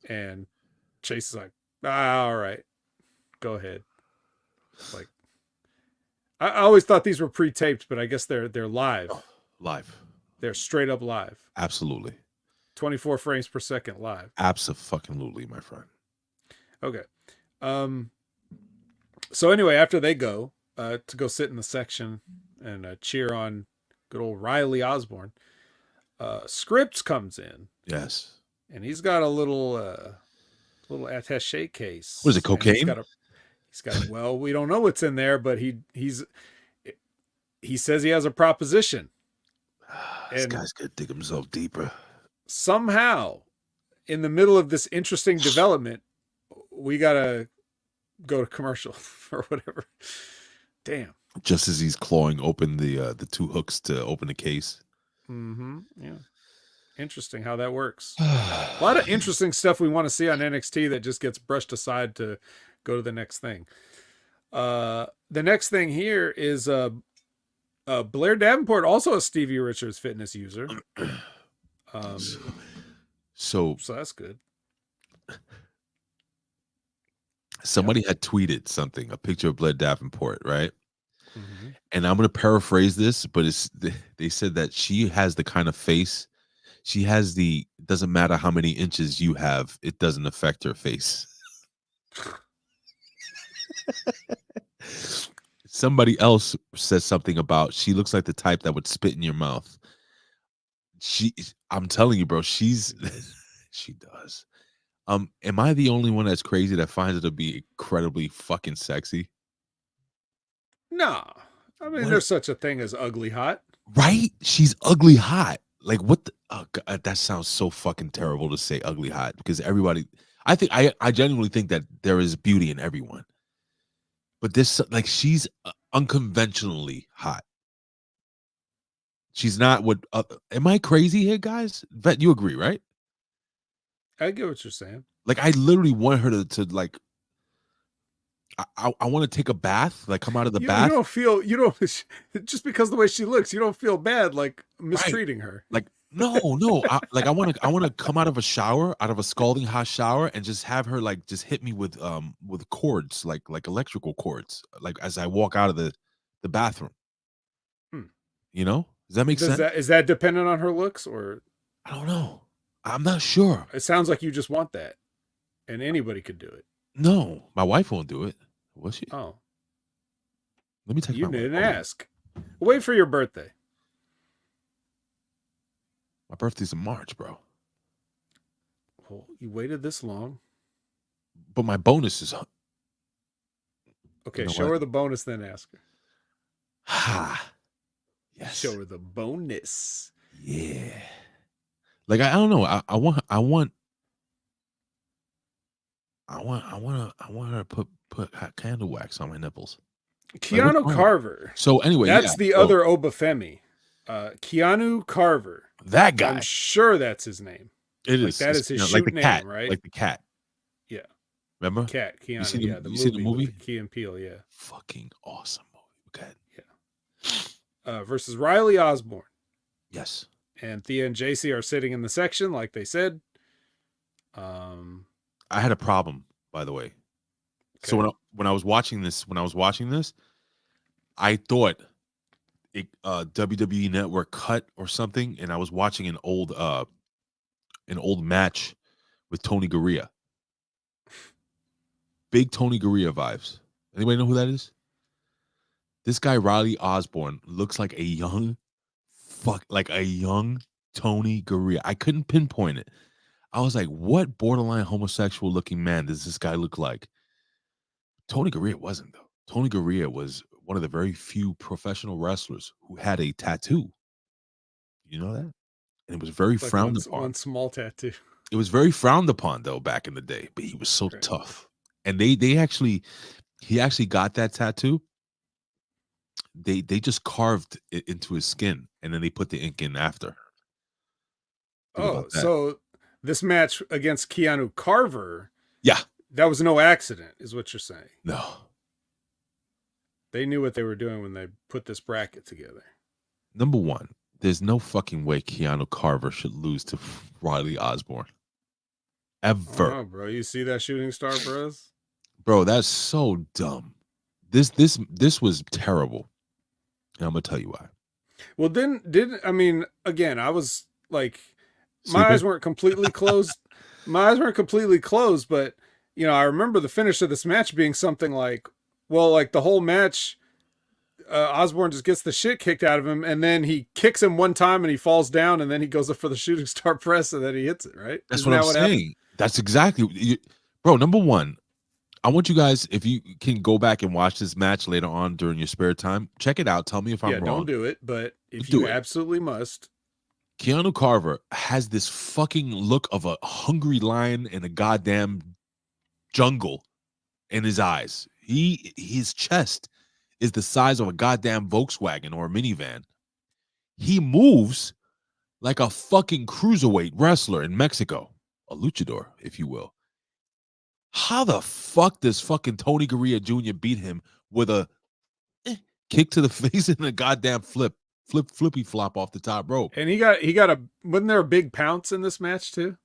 And Chase is like, all right, go ahead. Like, I always thought these were pre-taped, but I guess they're live. Live. They're straight up live. Absolutely. 24 frames per second live. Abso-fucking-lutely, my friend. Okay. So anyway, after they go to go sit in the section and cheer on good old Riley Osborne, Scripps comes in. Yes. And he's got a little attaché case. What is it, cocaine? He's got well, we don't know what's in there, but he says he has a proposition. This guy's gonna dig himself deeper. Somehow, in the middle of this interesting development, we gotta go to commercial or whatever. Damn. Just as he's clawing open the two hooks to open the case. Mm-hmm. Yeah. Interesting how that works. A lot of interesting stuff we want to see on NXT that just gets brushed aside to go to the next thing. The next thing here is Blair Davenport, also a Stevie Richards fitness user. So that's good. Somebody had tweeted something, a picture of Blair Davenport, right? Mm-hmm. And I'm going to paraphrase this, but they said that she has the kind of face. She has it doesn't matter how many inches you have, it doesn't affect her face. somebody else says something about she looks like the type that would spit in your mouth. I'm telling you, bro, she does. Am I the only one that's crazy that finds it to be incredibly fucking sexy? No, I mean, What? there's such a thing as ugly hot. Right? She's ugly hot. Like what? Oh God, that sounds so fucking terrible to say ugly hot because everybody. I genuinely think that there is beauty in everyone, but this like she's unconventionally hot. She's not what. Am I crazy here, guys? Vet, you agree, right? I get what you're saying. Like I literally want her to like. I want to take a bath, like come out of the You bath. don't feel you don't just because of the way she looks, you don't feel bad like Right. mistreating her. Like no. I want to come out of a shower, out of a scalding hot shower, and just have her like just hit me with cords, like electrical cords, like as I walk out of the bathroom. Hmm. You know? Does that make sense? Is that dependent on her looks, or I don't know. I'm not sure. it sounds like you just want that, and anybody could do it. No, my wife won't do it. Will she? Oh, Let me text you my wife. didn't Hold on. ask. Wait for your birthday. My birthday's in March, bro. Well, you waited this long. But my bonus is Okay, You know show what? her the bonus, then ask her. ha. Yes. Show her the bonus. Yeah. Like I don't know. I want her to put hot candle wax on my nipples. Keanu wrong? Carver. So anyway, That's the so other Obafemi. Keanu Carver. that guy. I'm sure that's his name. It Like is. that It's, is his like shoot the name, cat, right? like the cat. Yeah. Remember? Cat, Keanu. seen the- Yeah, the you movie, seen the movie? with Key and Peele, yeah. Fucking awesome movie. Okay. Versus Riley Osborne. Yes. And Thea and JC are sitting in the section, like they said. I had a problem, by the way. So Okay. when I was watching this, I thought it WWE Network cut or something, and I was watching an old match with Tony Garea. Big Tony Garea vibes. Anybody know who that is? This guy Riley Osborne looks like a young Tony Garea. I couldn't pinpoint it. I was like, what borderline homosexual looking man does this guy look like? Tony Garea wasn't, though. Tony Garea was one of the very few professional wrestlers who had a tattoo. You know that? And it was very Like frowned upon. one small tattoo. It was very frowned upon, though, back in the day. But he was so Right. tough. And he actually got that tattoo. They just carved it into his skin, and then they put the ink in after. Think about that. So this match against Keanu Carver, Yeah. that was no accident, is what you're saying. No. They knew what they were doing when they put this bracket together. Number one, there's no fucking way Keanu Carver should lose to Riley Osborne. Ever. Oh, bro, you see that shooting star for us? Bro, that's so dumb. This was terrible. And I'm gonna tell you why. Well, I mean, again, I was like, my Sleeping? eyes weren't completely closed. But you know, I remember the finish of this match being something like, well, like the whole match, Osborne just gets the shit kicked out of him, and then he kicks him one time and he falls down, and then he goes up for the shooting star press, and then he hits it, right? That's what I'm saying. That's exactly, bro. Number one, I want you guys, if you can go back and watch this match later on during your spare time, check it out. Tell me if I'm wrong. Don't do it, but if Do you it. absolutely must. Keanu Carver has this fucking look of a hungry lion in a goddamn jungle in his eyes. His chest is the size of a goddamn Volkswagen or a minivan. He moves like a fucking cruiserweight wrestler in Mexico, a luchador, if you will. How the fuck does fucking Tony Garea Jr. beat him with a kick to the face and a goddamn flippy flop off the top rope? And wasn't there a big pounce in this match too?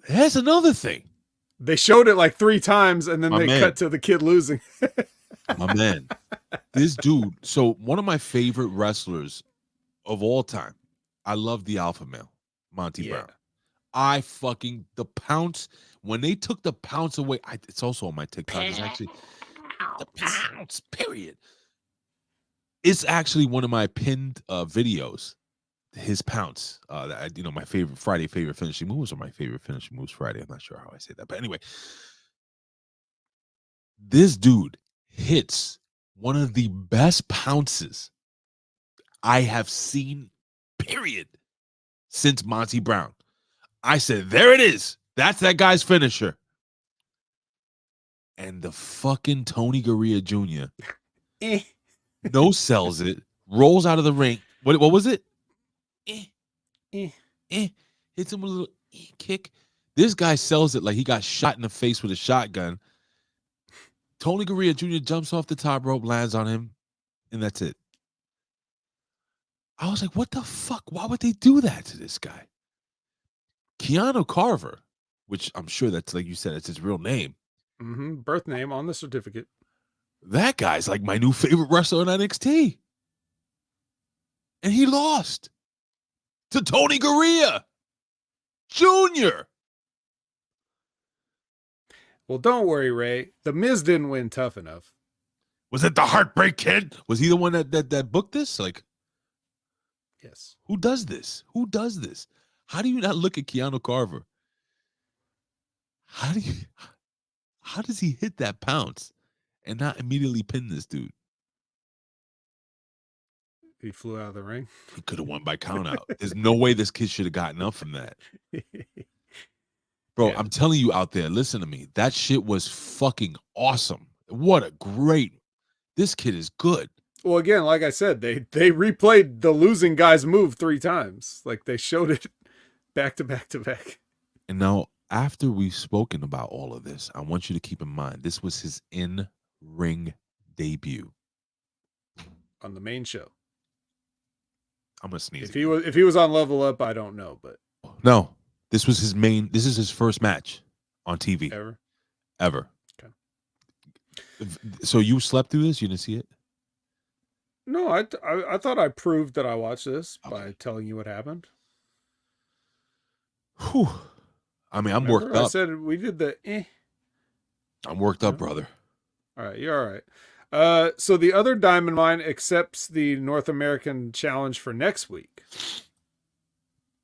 That's another thing. They showed it like 3 times, and then cut to the kid losing. My man, this dude. So one of my favorite wrestlers of all time. I love the alpha male, Monty Brown. The pounce, when they took the pounce away, it's also on my TikTok. It's actually the pounce, period. It's actually one of my pinned videos. His pounce. My favorite finishing moves, or my favorite finishing moves Friday. I'm not sure how I say that, but anyway, this dude hits one of the best pounces I have seen, period, since Monty Brown. I said, there it is. That's that guy's finisher. And the fucking Tony Garea Jr. no sells it, rolls out of the ring. What was it? Hits him with a little kick. This guy sells it like he got shot in the face with a shotgun. Tony Garea Jr. jumps off the top rope, lands on him, and that's it. I was like, what the fuck? Why would they do that to this guy? Keanu Carver, which I'm sure that's, like you said, it's his real name. Mm-hmm. Birth name on the certificate. That guy's like my new favorite wrestler in NXT. And he lost to Tony Garea Jr. Well, don't worry, Ray. The Miz didn't win tough enough. Was it the Heartbreak Kid? Was he the one that booked this? Like, yes. Who does this? Who does this? How do you not look at Keanu Carver? How does he hit that pounce and not immediately pin this dude? He flew out of the ring. He could have won by count out. There's no way this kid should have gotten up from that. Bro, yeah. I'm telling you out there, listen to me. That shit was fucking awesome. What a great. This kid is good. Well, again, like I said, they replayed the losing guy's move 3 times. Like, they showed it back to back to back. And now, after we've spoken about all of this, I want you to keep in mind, this was his in-ring debut. On the main show. I'm going to sneeze. If he was on Level Up, I don't know, but. No, this was his main, this is his first match on TV. Ever. Okay. So you slept through this? You didn't see it? No, I thought I proved that I watched this by telling you what happened. Whew. I mean, I'm worked up. I said we did the I'm worked up, brother. All right, you're all right. So the other Diamond Mine accepts the North American challenge for next week.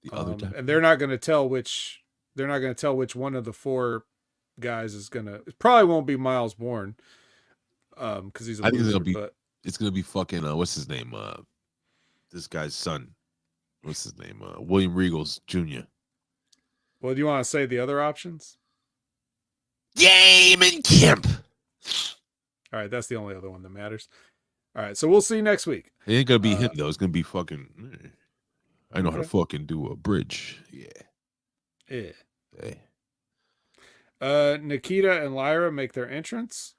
The other and they're not going to tell which one of the 4 guys is going to. It probably won't be Miles Bourne. Because he's a loser, but it's gonna be fucking what's his name? This guy's son. What's his name? William Regals Jr. Well, do you want to say the other options? Game and Kemp. All right, that's the only other one that matters. All right, so we'll see next week. It ain't gonna be him though. It's gonna be fucking. I know how to fucking do a bridge. Yeah. Hey. Nikita and Lyra make their entrance.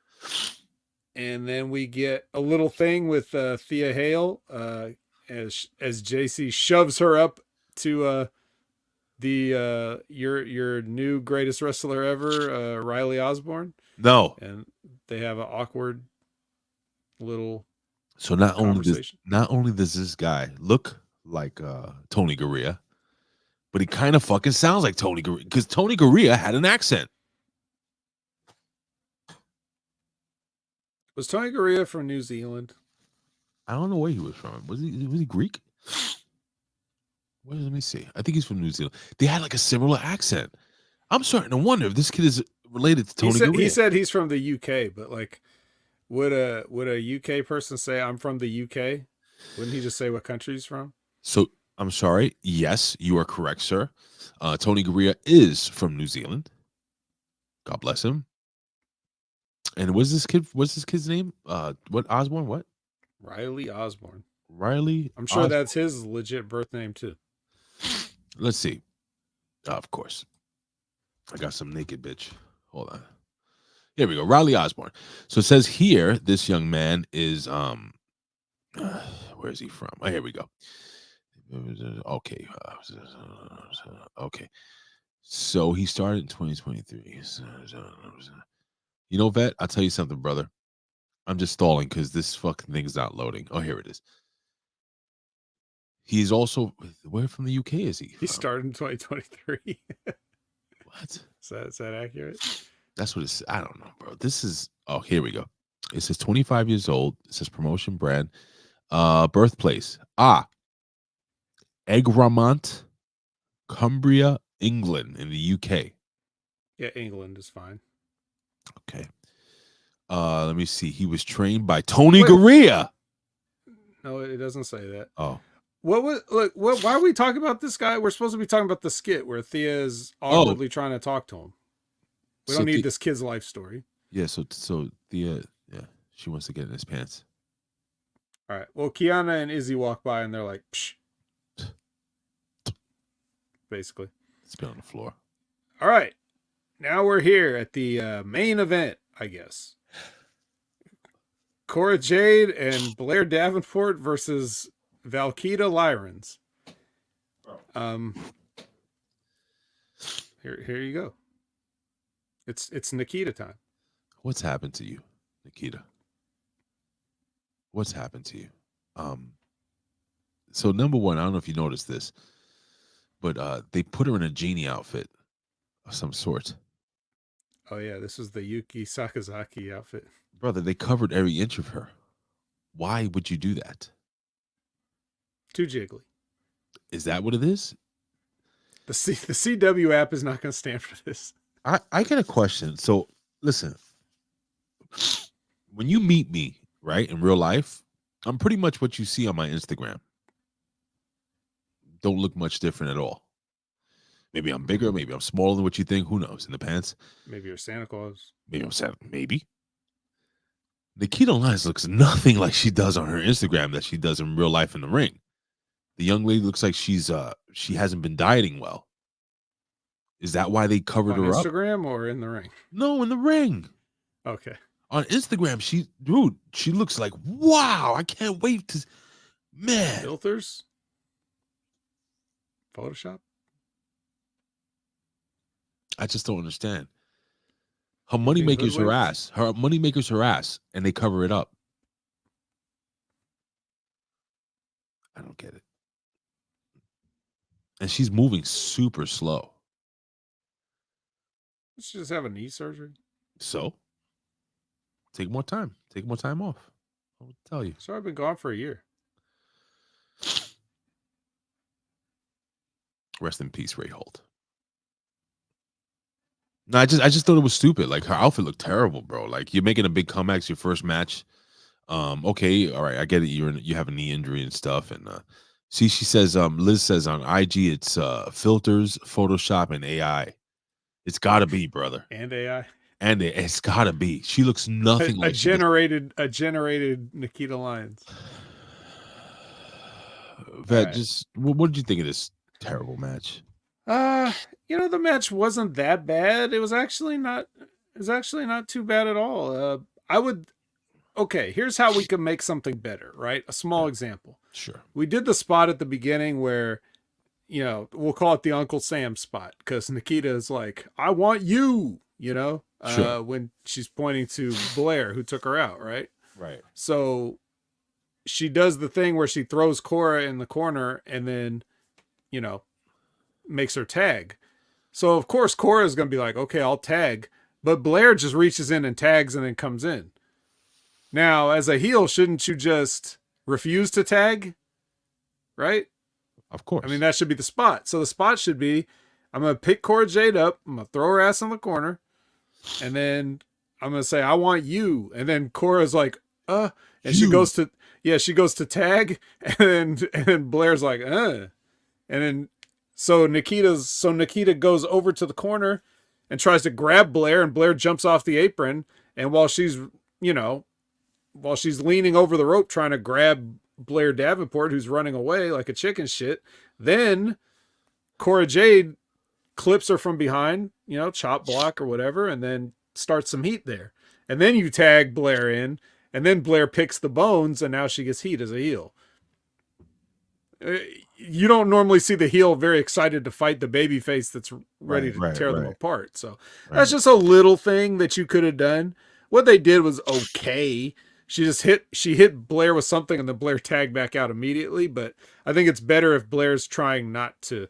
And then we get a little thing with Thea Hale as JC shoves her up to your new greatest wrestler ever, Riley Osborne. No, and they have an awkward little. So not only does this guy look like Tony Garea, but he kind of fucking sounds like Tony Garea because Tony Garea had an accent. Was Tony Garea from New Zealand? I don't know where he was from. Was he Greek? Let me see. I think he's from New Zealand. They had like a similar accent. I'm starting to wonder if this kid is related to Tony Garea. He said he's from the UK, but like, would a UK person say I'm from the UK? Wouldn't he just say what country he's from? So I'm sorry. Yes, you are correct, sir. Tony Garea is from New Zealand. God bless him. And what's this kid's name? What Osborne? What? Riley Osborne. Riley. I'm sure that's his legit birth name too. Let's see. Of course. I got some naked bitch. Hold on. Here we go. Riley Osborne. So it says here, this young man is where is he from? Oh, here we go. Okay. Okay. So he started in 2023. You know, Vet, I'll tell you something, brother. I'm just stalling because this fucking thing is not loading. Oh, here it is. He's also, where from the UK is he? He started in 2023. What? Is that accurate? That's what it's, I don't know, bro. This is, oh, here we go. It says 25 years old. It says promotion brand. Birthplace. Egremont, Cumbria, England in the UK. Yeah, England is fine. Okay. Let me see. He was trained by Tony Wait. Garea. No, it doesn't say that. Oh. What was look? What? Why are we talking about this guy? We're supposed to be talking about the skit where Thea is awkwardly trying to talk to him. We don't need this kid's life story. Yeah. So Thea, yeah, she wants to get in his pants. All right. Well, Kiana and Izzy walk by and they're like, psh. Basically. Spit on the floor. All right. Now we're here at the main event, I guess. Cora Jade and Blair Davenport versus Valkyda Lyrons. Here you go. It's Nikita time. What's happened to you, Nikita? What's happened to you? So number one, I don't know if you noticed this, but they put her in a genie outfit of some sort. Oh yeah, this is the Yuki Sakazaki outfit. Brother, they covered every inch of her. Why would you do that? Too jiggly. Is that what it is? The CW app is not going to stand for this. I get a question. So listen, when you meet me, right, in real life, I'm pretty much what you see on my Instagram. Don't look much different at all. Maybe I'm bigger, maybe I'm smaller than what you think. Who knows? In the pants. Maybe you're Santa Claus. Maybe I'm Santa. Maybe. Nikita Lyons looks nothing like she does on her Instagram that she does in real life in the ring. The young lady looks like she hasn't been dieting well. Is that why they covered her up? On Instagram or in the ring? No, in the ring. Okay. On Instagram, she looks like, wow, I can't wait to, man. Filters? Photoshop? I just don't understand. Her moneymaker's her ass. Her moneymaker's her ass, and they cover it up. I don't get it. And she's moving super slow. Let's just have a knee surgery. So, take more time. Take more time off. I'll tell you. So I've been gone for a year. Rest in peace, Ray Holt. No, I just thought it was stupid. Like, her outfit looked terrible, bro. Like, you're making a big comeback. It's your first match. Okay, all right, I get it. You have a knee injury and stuff. And she says, Liz says on IG, it's filters, Photoshop, and AI. It's gotta be, brother. And AI. And it's gotta be. She looks nothing like a generated Nikita Lyons. Vet, right. Just what did you think of this terrible match? The match wasn't that bad. It was actually not too bad at all. Okay, here's how we can make something better, right? A small example. Sure. We did the spot at the beginning where, we'll call it the Uncle Sam spot because Nikita is like, I want you, sure. When she's pointing to Blair, who took her out, right? Right. So she does the thing where she throws Cora in the corner and then, makes her tag. So, of course, Cora is going to be like, okay, I'll tag. But Blair just reaches in and tags and then comes in. Now, as a heel, shouldn't you just refuse to tag? Right? Of course. I mean, that should be the spot. So the spot should be, I'm going to pick Cora Jade up. I'm going to throw her ass in the corner. And then I'm going to say, I want you. And then Cora's like, and she goes to tag. And then Blair's like, And then, so Nikita goes over to the corner and tries to grab Blair, and Blair jumps off the apron. And while she's leaning over the rope trying to grab Blair Davenport, who's running away like a chicken shit, then Cora Jade clips her from behind, chop block or whatever, and then starts some heat there. And then you tag Blair in, and then Blair picks the bones, and now she gets heat as a heel. You don't normally see the heel very excited to fight the babyface that's ready to tear them apart. So that's just a little thing that you could have done. What they did was okay. She hit Blair with something and then Blair tagged back out immediately. But I think it's better if Blair's trying not to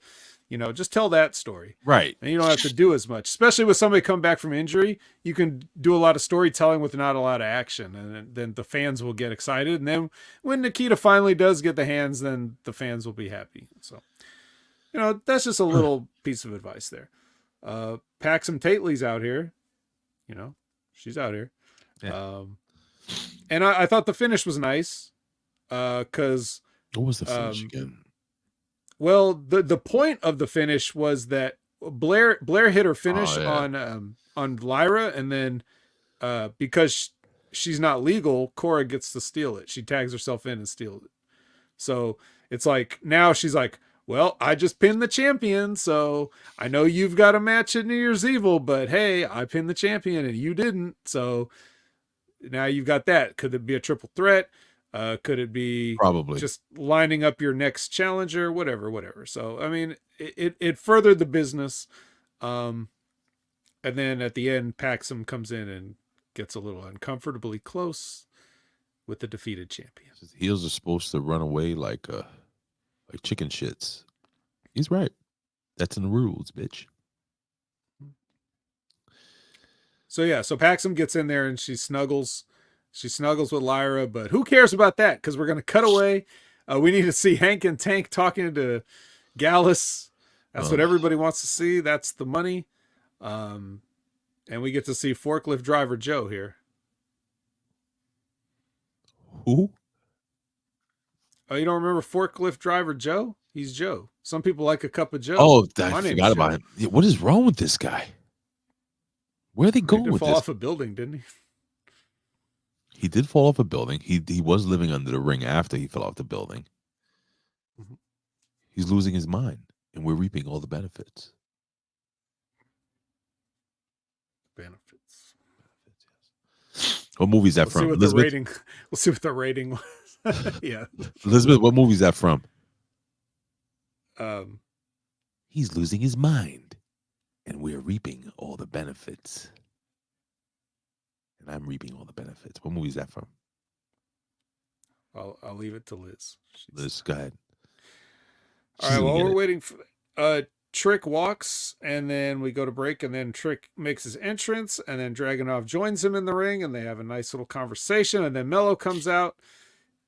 Just tell that story. Right. And you don't have to do as much, especially with somebody come back from injury. You can do a lot of storytelling with not a lot of action, and then the fans will get excited. And then when Nikita finally does get the hands, then the fans will be happy. So, that's just a little piece of advice there. Paxum Tately's out here. She's out here. Yeah. And I thought the finish was nice. Because what was the finish again? Well, the point of the finish was that Blair hit her finish on Lyra, and then because she's not legal, Cora gets to steal it. She tags herself in and steals it. So it's like now she's like, well, I just pinned the champion, so I know you've got a match at New Year's Evil, but hey, I pinned the champion and you didn't. So now you've got that. Could it be a triple threat? Could it be probably just lining up your next challenger? Whatever. So, I mean, it furthered the business. And then at the end, Paxum comes in and gets a little uncomfortably close with the defeated champion. Heels are supposed to run away like chicken shits. He's right. That's in the rules, bitch. So Paxum gets in there and she snuggles with Lyra, but who cares about that? Because we're going to cut away. We need to see Hank and Tank talking to Gallus. That's what everybody wants to see. That's the money. And we get to see forklift driver Joe here. Who? Oh, you don't remember forklift driver Joe? He's Joe. Some people like a cup of Joe. Oh, I forgot about him. Yeah, what is wrong with this guy? Where are they going with this? He fall off a building, didn't he? He did fall off a building. He was living under the ring after he fell off the building. Mm-hmm. He's losing his mind, and we're reaping all the benefits. Benefits. Yes. What movie is that from? Elizabeth? We'll see what the rating was. Yeah. Elizabeth, what movie is that from? He's losing his mind, and we're reaping all the benefits. And I'm reaping all the benefits. What movie is that from? I'll leave it to Liz. Liz, go ahead. All right, while we're waiting for Trick walks, and then we go to break, and then Trick makes his entrance, and then Dragunov joins him in the ring, and they have a nice little conversation, and then Mello comes out,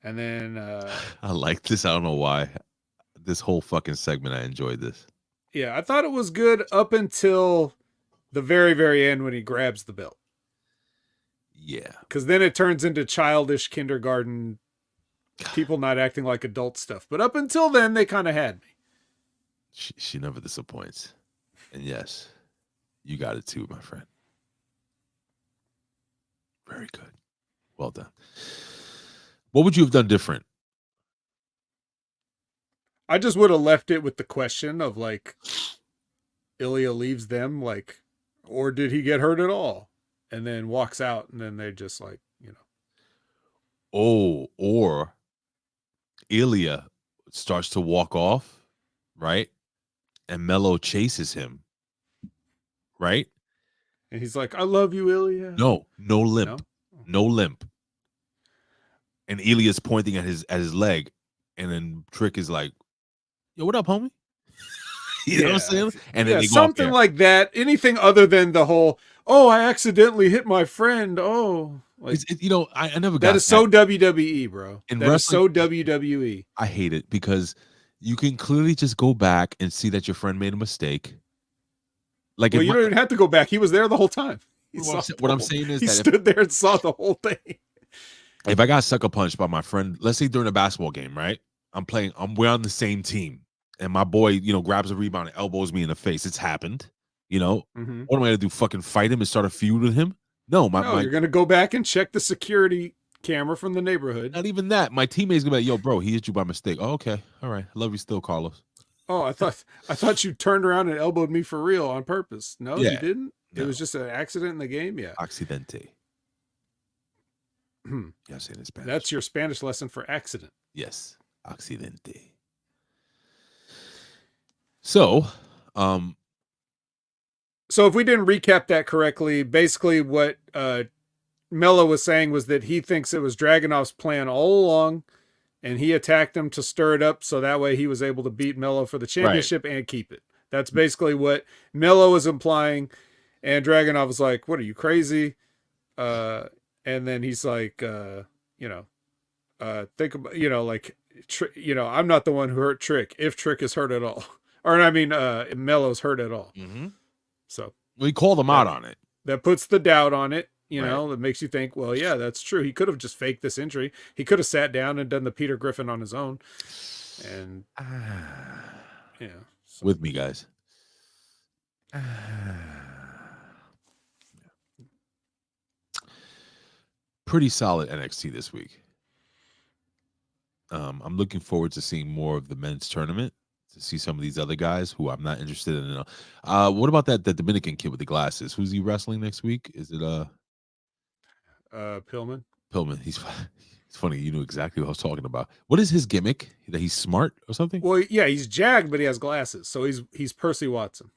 and then I like this. I don't know why. This whole fucking segment, I enjoyed this. Yeah, I thought it was good up until the very, very end when he grabs the belt. Yeah. Because then it turns into childish kindergarten, people not acting like adult stuff. But up until then, they kind of had me. She never disappoints. And yes, you got it too, my friend. Very good. Well done. What would you have done different? I just would have left it with the question of like, Ilya leaves them, like, or did he get hurt at all? And then walks out, and then they just like, Oh, or Ilya starts to walk off, right? And Mello chases him, right? And he's like, I love you, Ilya. No limp. No limp. And Ilya's pointing at his leg, and then Trick is like, yo, what up, homie? You know what I'm saying? And then they go something like that. Anything other than the whole, oh, I accidentally hit my friend. Oh, like, I never got that. Is so WWE, bro. In that wrestling, is so WWE. I hate it because you can clearly just go back and see that your friend made a mistake. Like, well, you don't even have to go back. He was there the whole time. What I'm saying is he stood there and saw the whole thing. If I got sucker punched by my friend, let's say during a basketball game, right? We're on the same team. And my boy, grabs a rebound and elbows me in the face. It's happened, Mm-hmm. What am I going to do? Fucking fight him and start a feud with him? No, you're going to go back and check the security camera from the neighborhood. Not even that. My teammate's going to be like, yo, bro, he hit you by mistake. Oh, okay. All right. I love you still, Carlos. Oh, I thought you turned around and elbowed me for real on purpose. No, you didn't? No. It was just an accident in the game? Yeah. Accidente. Yes, in Spanish. That's your Spanish lesson for accident. Yes. Accidente. So if we didn't recap that correctly, basically what Mello was saying was that he thinks it was Dragunov's plan all along, and he attacked him to stir it up so that way he was able to beat Mello for the championship and keep it. That's basically what Melo was implying. And Dragunov was like, "What are you, crazy?" And then he's like, think about, like, I'm not the one who hurt Trick, if Trick is hurt at all. Or, I mean, Melo's hurt at all. Mm-hmm. So we called him out on it. That puts the doubt on it, Right. that makes you think, well, yeah, that's true. He could have just faked this injury. He could have sat down and done the Peter Griffin on his own. And, yeah. So. With me, guys. Pretty solid NXT this week. I'm looking forward to seeing more of the men's tournament, to see some of these other guys who I'm not interested in. What about that Dominican kid with the glasses? Who's he wrestling next week? Is it Pillman? Pillman. It's funny, you knew exactly what I was talking about. What is his gimmick? That he's smart or something? Well, yeah, he's jagged, but he has glasses, so he's Percy Watson.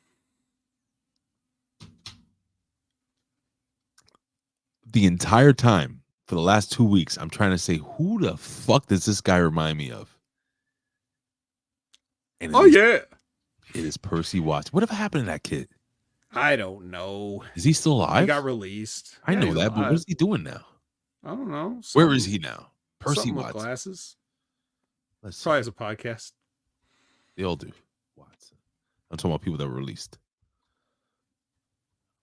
The entire time for the last 2 weeks, I'm trying to say, who the fuck does this guy remind me of? And it is Percy Watson. Whatever happened to that kid? I don't know. Is he still alive? He got released. I know that, but what is he doing now? I don't know. Where is he now? Percy Watson. With glasses. Let's probably has a podcast. They all do. Watson. I'm talking about people that were released.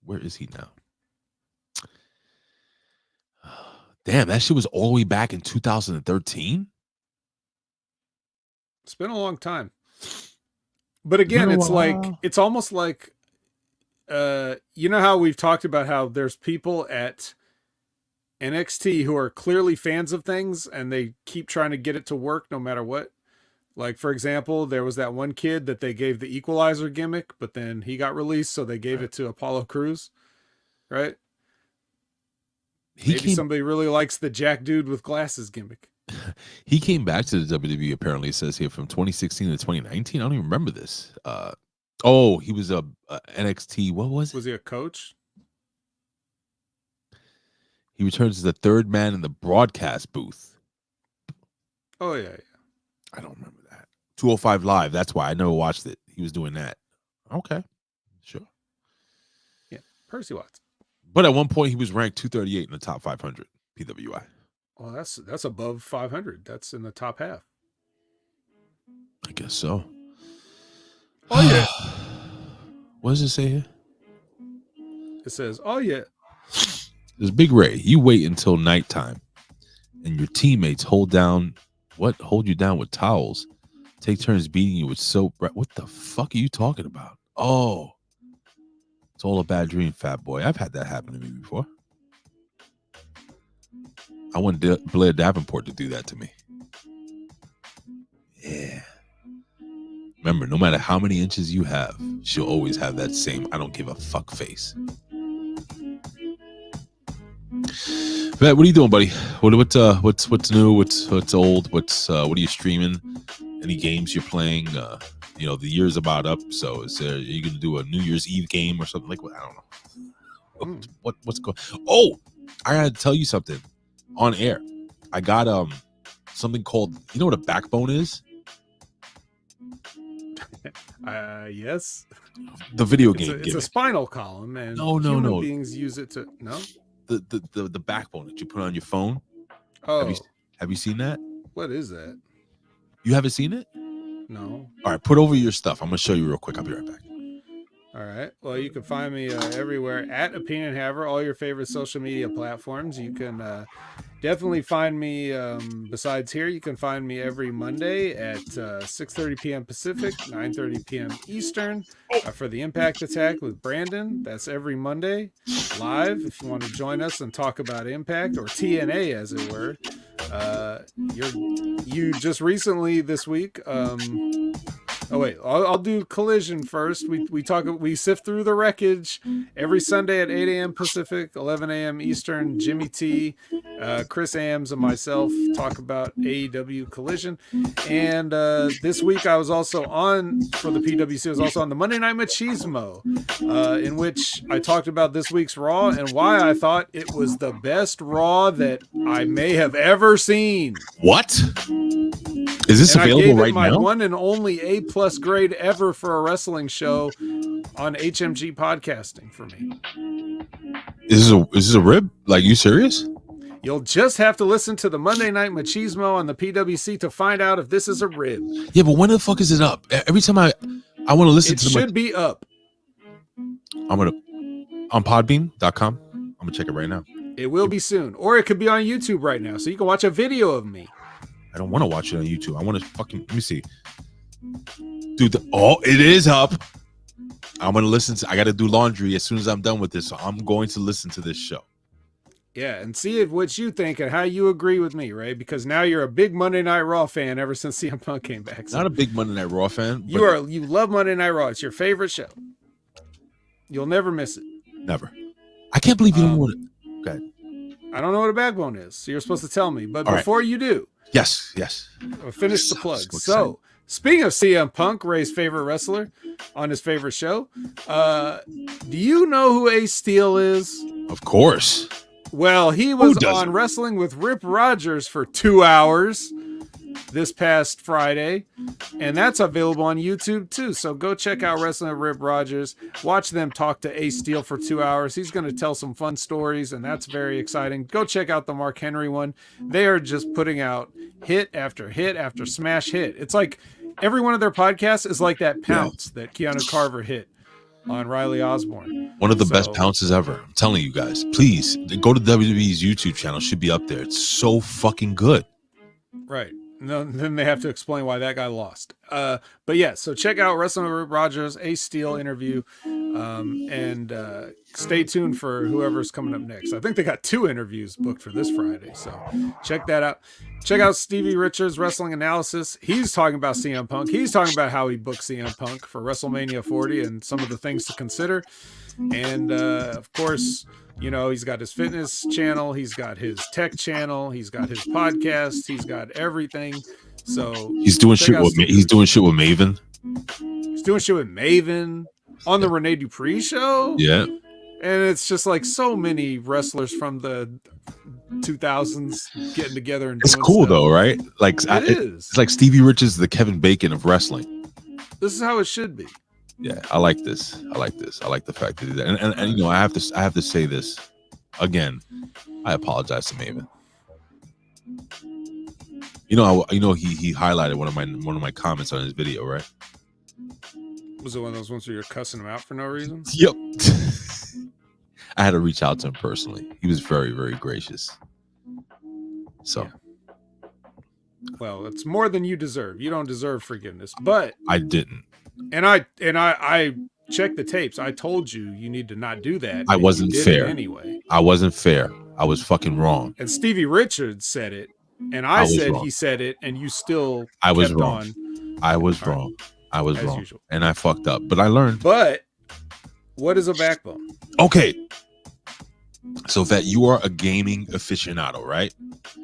Where is he now? Damn, that shit was all the way back in 2013. It's been a long time. But again, it's almost like, you know how we've talked about how there's people at NXT who are clearly fans of things and they keep trying to get it to work no matter what. Like, for example, there was that one kid that they gave the equalizer gimmick, but then he got released, so they gave it to Apollo Crews, right? Maybe somebody really likes the Jack dude with glasses gimmick. He came back to the WWE, apparently, it says here, from 2016 to 2019. I don't even remember this. He was a NXT. What was it? Was he a coach? He returns as the third man in the broadcast booth. Oh, yeah. I don't remember that. 205 Live. That's why I never watched it. He was doing that. Okay. Sure. Yeah. Percy Watson. But at one point, he was ranked 238 in the top 500 PWI. Well, that's above 500. That's in the top half. I guess so. Oh, yeah. What does it say here? It says, oh, yeah. There's Big Ray. You wait until nighttime, and your teammates hold you down with towels, take turns beating you with soap. What the fuck are you talking about? Oh, it's all a bad dream, fat boy. I've had that happen to me before. I want Blair Davenport to do that to me. Yeah. Remember, no matter how many inches you have, she'll always have that same I don't give a fuck face. Matt, what are you doing, buddy? What's new? What's old? What are you streaming? Any games you're playing? The year's about up, so are you gonna do a New Year's Eve game or something like what? I don't know. What's going? Oh, I gotta tell you something on air. I got something called, you know what a backbone is? Yes. The video game. It's a spinal column, and no. beings use it to the backbone that you put on your phone. Oh, have you seen that? What is that? You haven't seen it? No. All right, put over your stuff. I'm gonna show you real quick. I'll be right back. All right. Well, you can find me everywhere at Opinion Haver, all your favorite social media platforms. You can definitely find me, besides here, you can find me every Monday at 6:30 p.m. Pacific, 9:30 p.m. Eastern for the Impact Attack with Brandon. That's every Monday live. If you want to join us and talk about Impact, or TNA as it were. You just recently this week, I'll do Collision first. We sift through the wreckage every Sunday at 8 a.m. Pacific, 11 a.m. Eastern. Jimmy T, Chris Ames, and myself talk about AEW Collision. And this week I was also on, for the PWC, I was also on the Monday Night Machismo, in which I talked about this week's Raw and why I thought it was the best Raw that I may have ever seen. What? Is this And I available gave it right my now? one and only A+ grade ever for a wrestling show on HMG podcasting for me. Is this a rib? Like, you serious? You'll just have to listen to the Monday Night Machismo on the PWC to find out if this is a rib. Yeah, but when the fuck is it up? Every time I want to listen It to should be up. I'm gonna on Podbean.com. I'm gonna check it right now. It will be soon. Or it could be on YouTube right now, so you can watch a video of me. I don't want to watch it on YouTube. I want to fucking let me see. Dude, it is up. I'm gonna listen to I gotta do laundry as soon as I'm done with this. So I'm going to listen to this show. Yeah, and see what you think and how you agree with me, Ray, because now you're a big Monday Night Raw fan ever since CM Punk came back. So Not a big Monday Night Raw fan. you love Monday Night Raw. It's your favorite show. You'll never miss it. Never. I can't believe you don't want it. Go ahead. I don't know what a backbone is, so you're supposed to tell me. But All before you do, yes. I'll finish the So plug. excited. So, speaking of CM Punk, Ray's favorite wrestler on his favorite show, do you know who Ace Steel is? Of course. Well, he was doesn't? on Wrestling with Rip Rogers for 2 hours this past Friday, and that's available on YouTube too. So go check out Wrestling with Rip Rogers. Watch them talk to Ace Steel for 2 hours. He's going to tell some fun stories, and that's very exciting. Go check out the Mark Henry one. They are just putting out hit after smash hit. It's like every one of their podcasts is like that Pounce that Keanu Carver hit on Riley Osborne. One of the best pounces ever. I'm telling you guys. Please go to WWE's YouTube channel. It should be up there. It's so fucking good. Right. No, then they have to explain why that guy lost. But yeah, so check out Wrestling with Rip Rogers, Ace Steel interview, and stay tuned for whoever's coming up next. I think they got 2 interviews booked for this Friday, so check that out. Check out Stevie Richards' Wrestling Analysis. He's talking about CM Punk. He's talking about how he booked CM Punk for WrestleMania 40 and some of the things to consider. And of course, you know, he's got his fitness channel, he's got his tech channel, he's got his podcast, he's got everything. So he's doing shit with Maven. He's doing shit with Maven on the Rene Dupree show. Yeah. And it's just like so many wrestlers from the 2000s getting together and it's doing cool stuff. Though, right? Like it's like Stevie Richards, the Kevin Bacon of wrestling. This is how it should be. Yeah, I like this. I like the fact that and you know, I have to say this again. I apologize to Maven. You know, he highlighted one of my comments on his video, right? Was it one of those ones where you're cussing him out for no reason? Yep. I had to reach out to him personally. He was very, very gracious. So, yeah. Well, it's more than you deserve. You don't deserve forgiveness, but I didn't. And I checked the tapes. I told you need to not do that. I wasn't fair anyway. I wasn't fair. I was fucking wrong. And Stevie Richards said it, and I said wrong. he said it, and you still I was kept wrong. On. I was wrong. I was As wrong. usual. And I fucked up, but I learned. But what is a backbone? Okay. So that you are a gaming aficionado, right?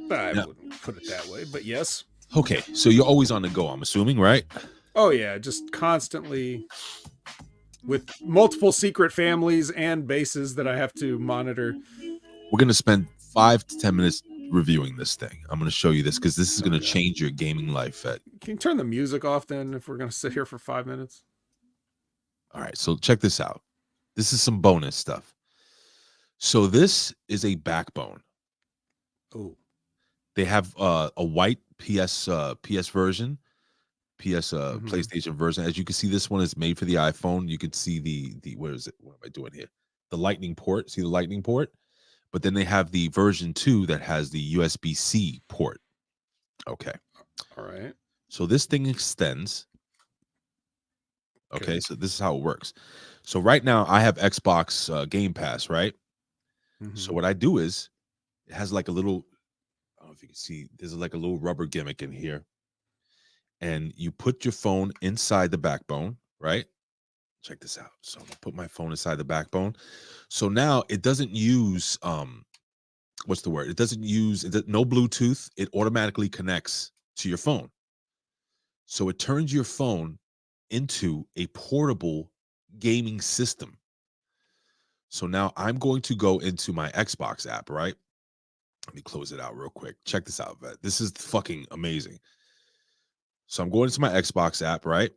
I wouldn't put it that way, but yes. Okay, so you're always on the go, I'm assuming, right? Oh yeah, just constantly with multiple secret families and bases that I have to monitor. We're gonna spend 5 to 10 minutes reviewing this thing. I'm gonna show you this because this is gonna change your gaming life. Can you turn the music off then if we're gonna sit here for 5 minutes? All right, so check this out. This is some bonus stuff. So this is a backbone. Oh, they have a white PS version, PlayStation version. As you can see, this one is made for the iPhone. You can see the where is it? What am I doing here? The lightning port. See the lightning port? But then they have the version 2 that has the USB-C port. Okay. All right. So this thing extends. Okay, so this is how it works. So right now I have Xbox Game Pass, right? So what I do is it has like a little, I don't know if you can see, there's like a little rubber gimmick in here. And you put your phone inside the backbone, right? Check this out. So I'm gonna put my phone inside the backbone. So now it doesn't use what's the word? It doesn't use no Bluetooth. It automatically connects to your phone. So it turns your phone into a portable gaming system. So now I'm going to go into my Xbox app, right? Let me close it out real quick. Check this out, Vet. This is fucking amazing. So I'm going into my Xbox app, right?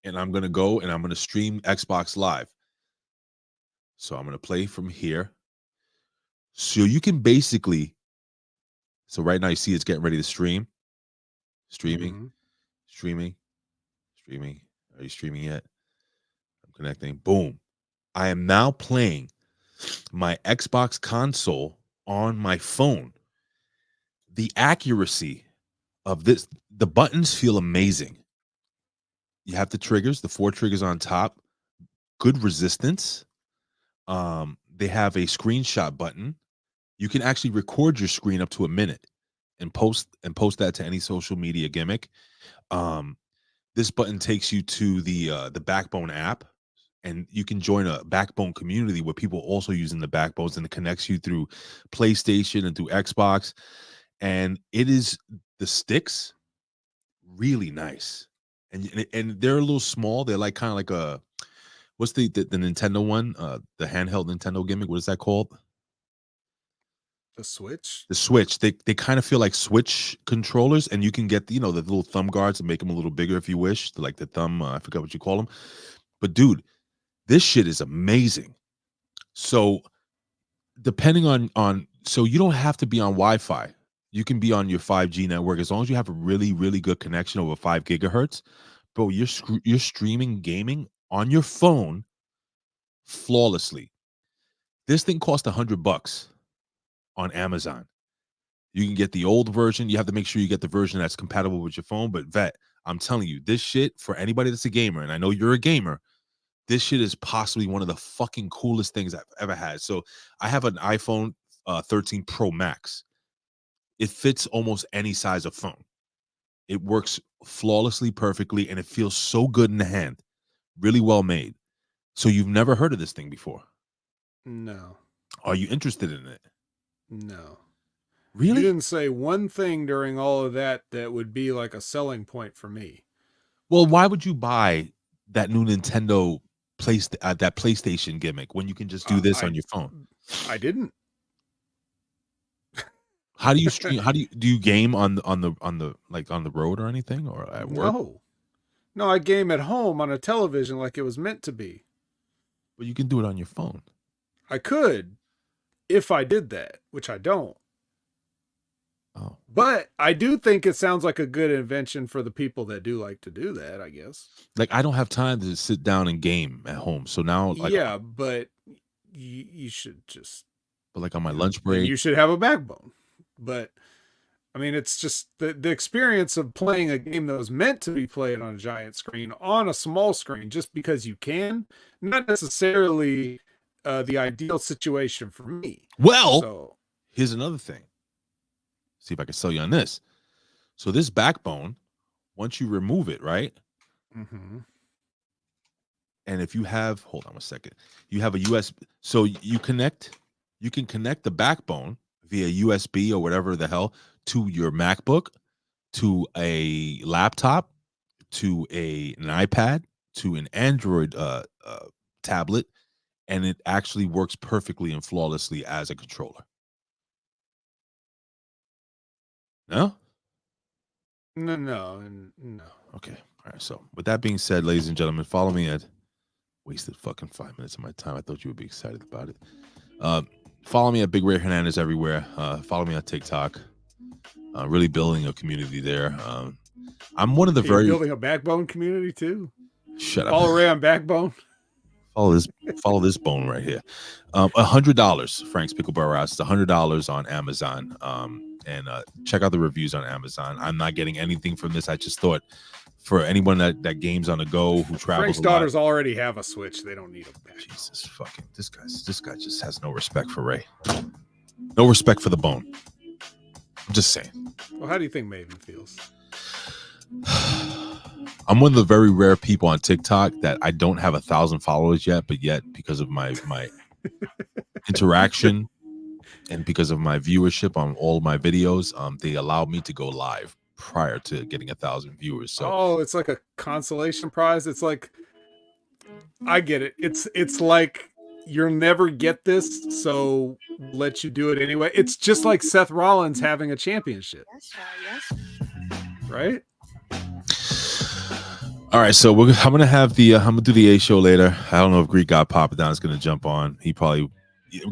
And I'm going to go and I'm going to stream Xbox Live. So I'm going to play from here. So you can basically, so right now you see it's getting ready to stream. Streaming, Mhm. streaming, streaming. Are you streaming yet? I'm connecting. Boom. I am now playing my Xbox console on my phone. The accuracy of this, the buttons feel amazing. You have the triggers, the 4 triggers on top, good resistance. They have a screenshot button. You can actually record your screen up to a minute and post that to any social media gimmick. This button takes you to the Backbone app, and you can join a Backbone community where people also using the Backbones, and it connects you through PlayStation and through Xbox. And it is the sticks really nice, and they're a little small. They're like kind of like a what's the Nintendo one, the handheld Nintendo gimmick. What is that called? The Switch. The Switch. They kind of feel like Switch controllers, and you can get the little thumb guards and make them a little bigger if you wish. Like the thumb, I forgot what you call them. But dude, this shit is amazing. So depending on so you don't have to be on Wi-Fi. You can be on your 5G network as long as you have a really, really good connection over 5 gigahertz. Bro, you're streaming gaming on your phone flawlessly. This thing cost $100 on Amazon. You can get the old version. You have to make sure you get the version that's compatible with your phone. But vet, I'm telling you, this shit for anybody that's a gamer, and I know you're a gamer, this shit is possibly one of the fucking coolest things I've ever had. So I have an iPhone 13 Pro Max. It fits almost any size of phone. It works flawlessly, perfectly, and it feels so good in the hand. Really well made. So you've never heard of this thing before? No. Are you interested in it? No. Really? You didn't say one thing during all of that would be like a selling point for me. Well, why would you buy that new Nintendo that PlayStation gimmick when you can just do this on your phone? I didn't. How do you stream? How do you game on the like on the road or anything or at work? No, I game at home on a television like it was meant to be. But you can do it on your phone. I could if I did that, which I don't. Oh. But I do think it sounds like a good invention for the people that do like to do that, I guess. Like I don't have time to sit down and game at home. So now like yeah, but you should just but like on my lunch break. And you should have a backbone. But I mean, it's just the experience of playing a game that was meant to be played on a giant screen on a small screen just because you can, not necessarily the ideal situation for me. Well, so here's another thing. See if I can sell you on this. So this backbone, once you remove it, right? Mm-hmm. And if you have, hold on a second, you have a USB. So you can connect the backbone via USB or whatever the hell to your MacBook, to a laptop, to an iPad, to an Android tablet, and it actually works perfectly and flawlessly as a controller. No? No. Okay. All right. So with that being said, ladies and gentlemen, follow me at wasted fucking 5 minutes of my time. I thought you would be excited about it. Follow me at Big Ray Hernandez everywhere. Follow me on TikTok. Really building a community there. I'm one of the building a backbone community too. Shut up. Follow Ray on Backbone. Follow this bone right here. $100. Frank's Pickleboro House. It's $100 on Amazon. And check out the reviews on Amazon. I'm not getting anything from this. I just thought for anyone that games on the go who travels. Frank's daughters already have a Switch. They don't need a backbone. Jesus fucking this guy just has no respect for Ray. No respect for the bone. I'm just saying. Well, how do you think Maven feels? I'm one of the very rare people on TikTok that I don't have 1,000 followers yet, but yet because of my interaction and because of my viewership on all my videos, they allowed me to go live prior to getting 1,000 viewers. So it's like a consolation prize. It's like, I get it. It's like you'll never get this, so let you do it anyway. It's just like Seth Rollins having a championship, right? All right, so I'm gonna have I'm gonna do the A show later. I don't know if Greek God Papadon is gonna jump on.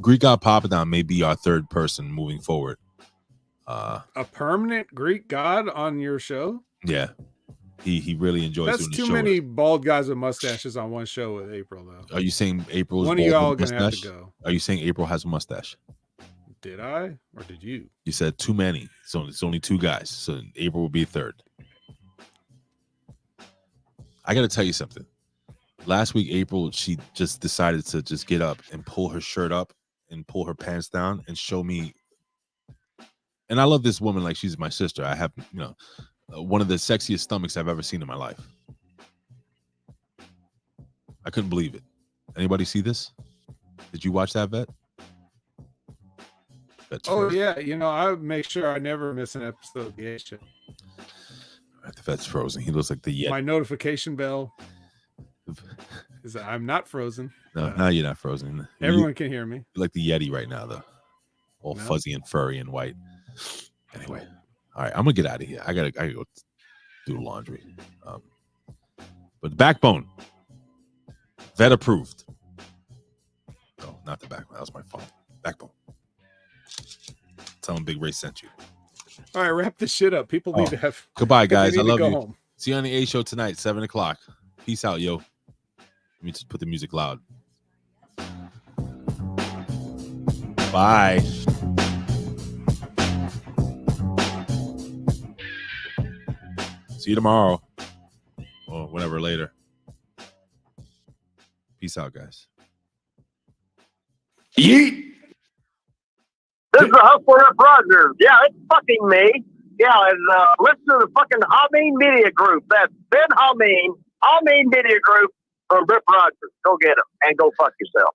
Greek God Papadon may be our third person moving forward. A permanent Greek god on your show? Yeah, he really enjoys That's doing the too show. many bald guys with mustaches on one show with April, though. Are you saying April's One of bald y'all with are a gonna have to mustache? go. Are you saying April has a mustache? Did I or did you? You said too many. So it's only two guys. So April will be third. I got to tell you something. Last week, April, she just decided to just get up and pull her shirt up and pull her pants down and show me. And I love this woman like she's my sister. I have, one of the sexiest stomachs I've ever seen in my life. I couldn't believe it. Anybody see this? Did you watch that, Vet? Yeah. I make sure I never miss an episode of the A Show. The Vet's frozen. He looks like the Yeti. My notification bell is that I'm not frozen. No, now you're not frozen. Everyone can hear me. You're like the Yeti right now, though. All fuzzy and furry and white. Anyway, all right, I'm gonna get out of here. I gotta go do laundry. But Backbone, Vet approved. No, not the Backbone. That was my phone. Backbone. Tell him Big Ray sent you. All right, wrap this shit up. People need to have. Goodbye, guys. I love you. Home. See you on the A show tonight, 7:00. Peace out, yo. Let me just put the music loud. Bye. See you tomorrow or whenever later. Peace out, guys. Yeet. This is the Hustler F. Rogers. Yeah, it's fucking me. Yeah, and listen to the fucking Hameen Media Group. That's Ben Hameen Media Group from Rip Rogers. Go get him and go fuck yourself.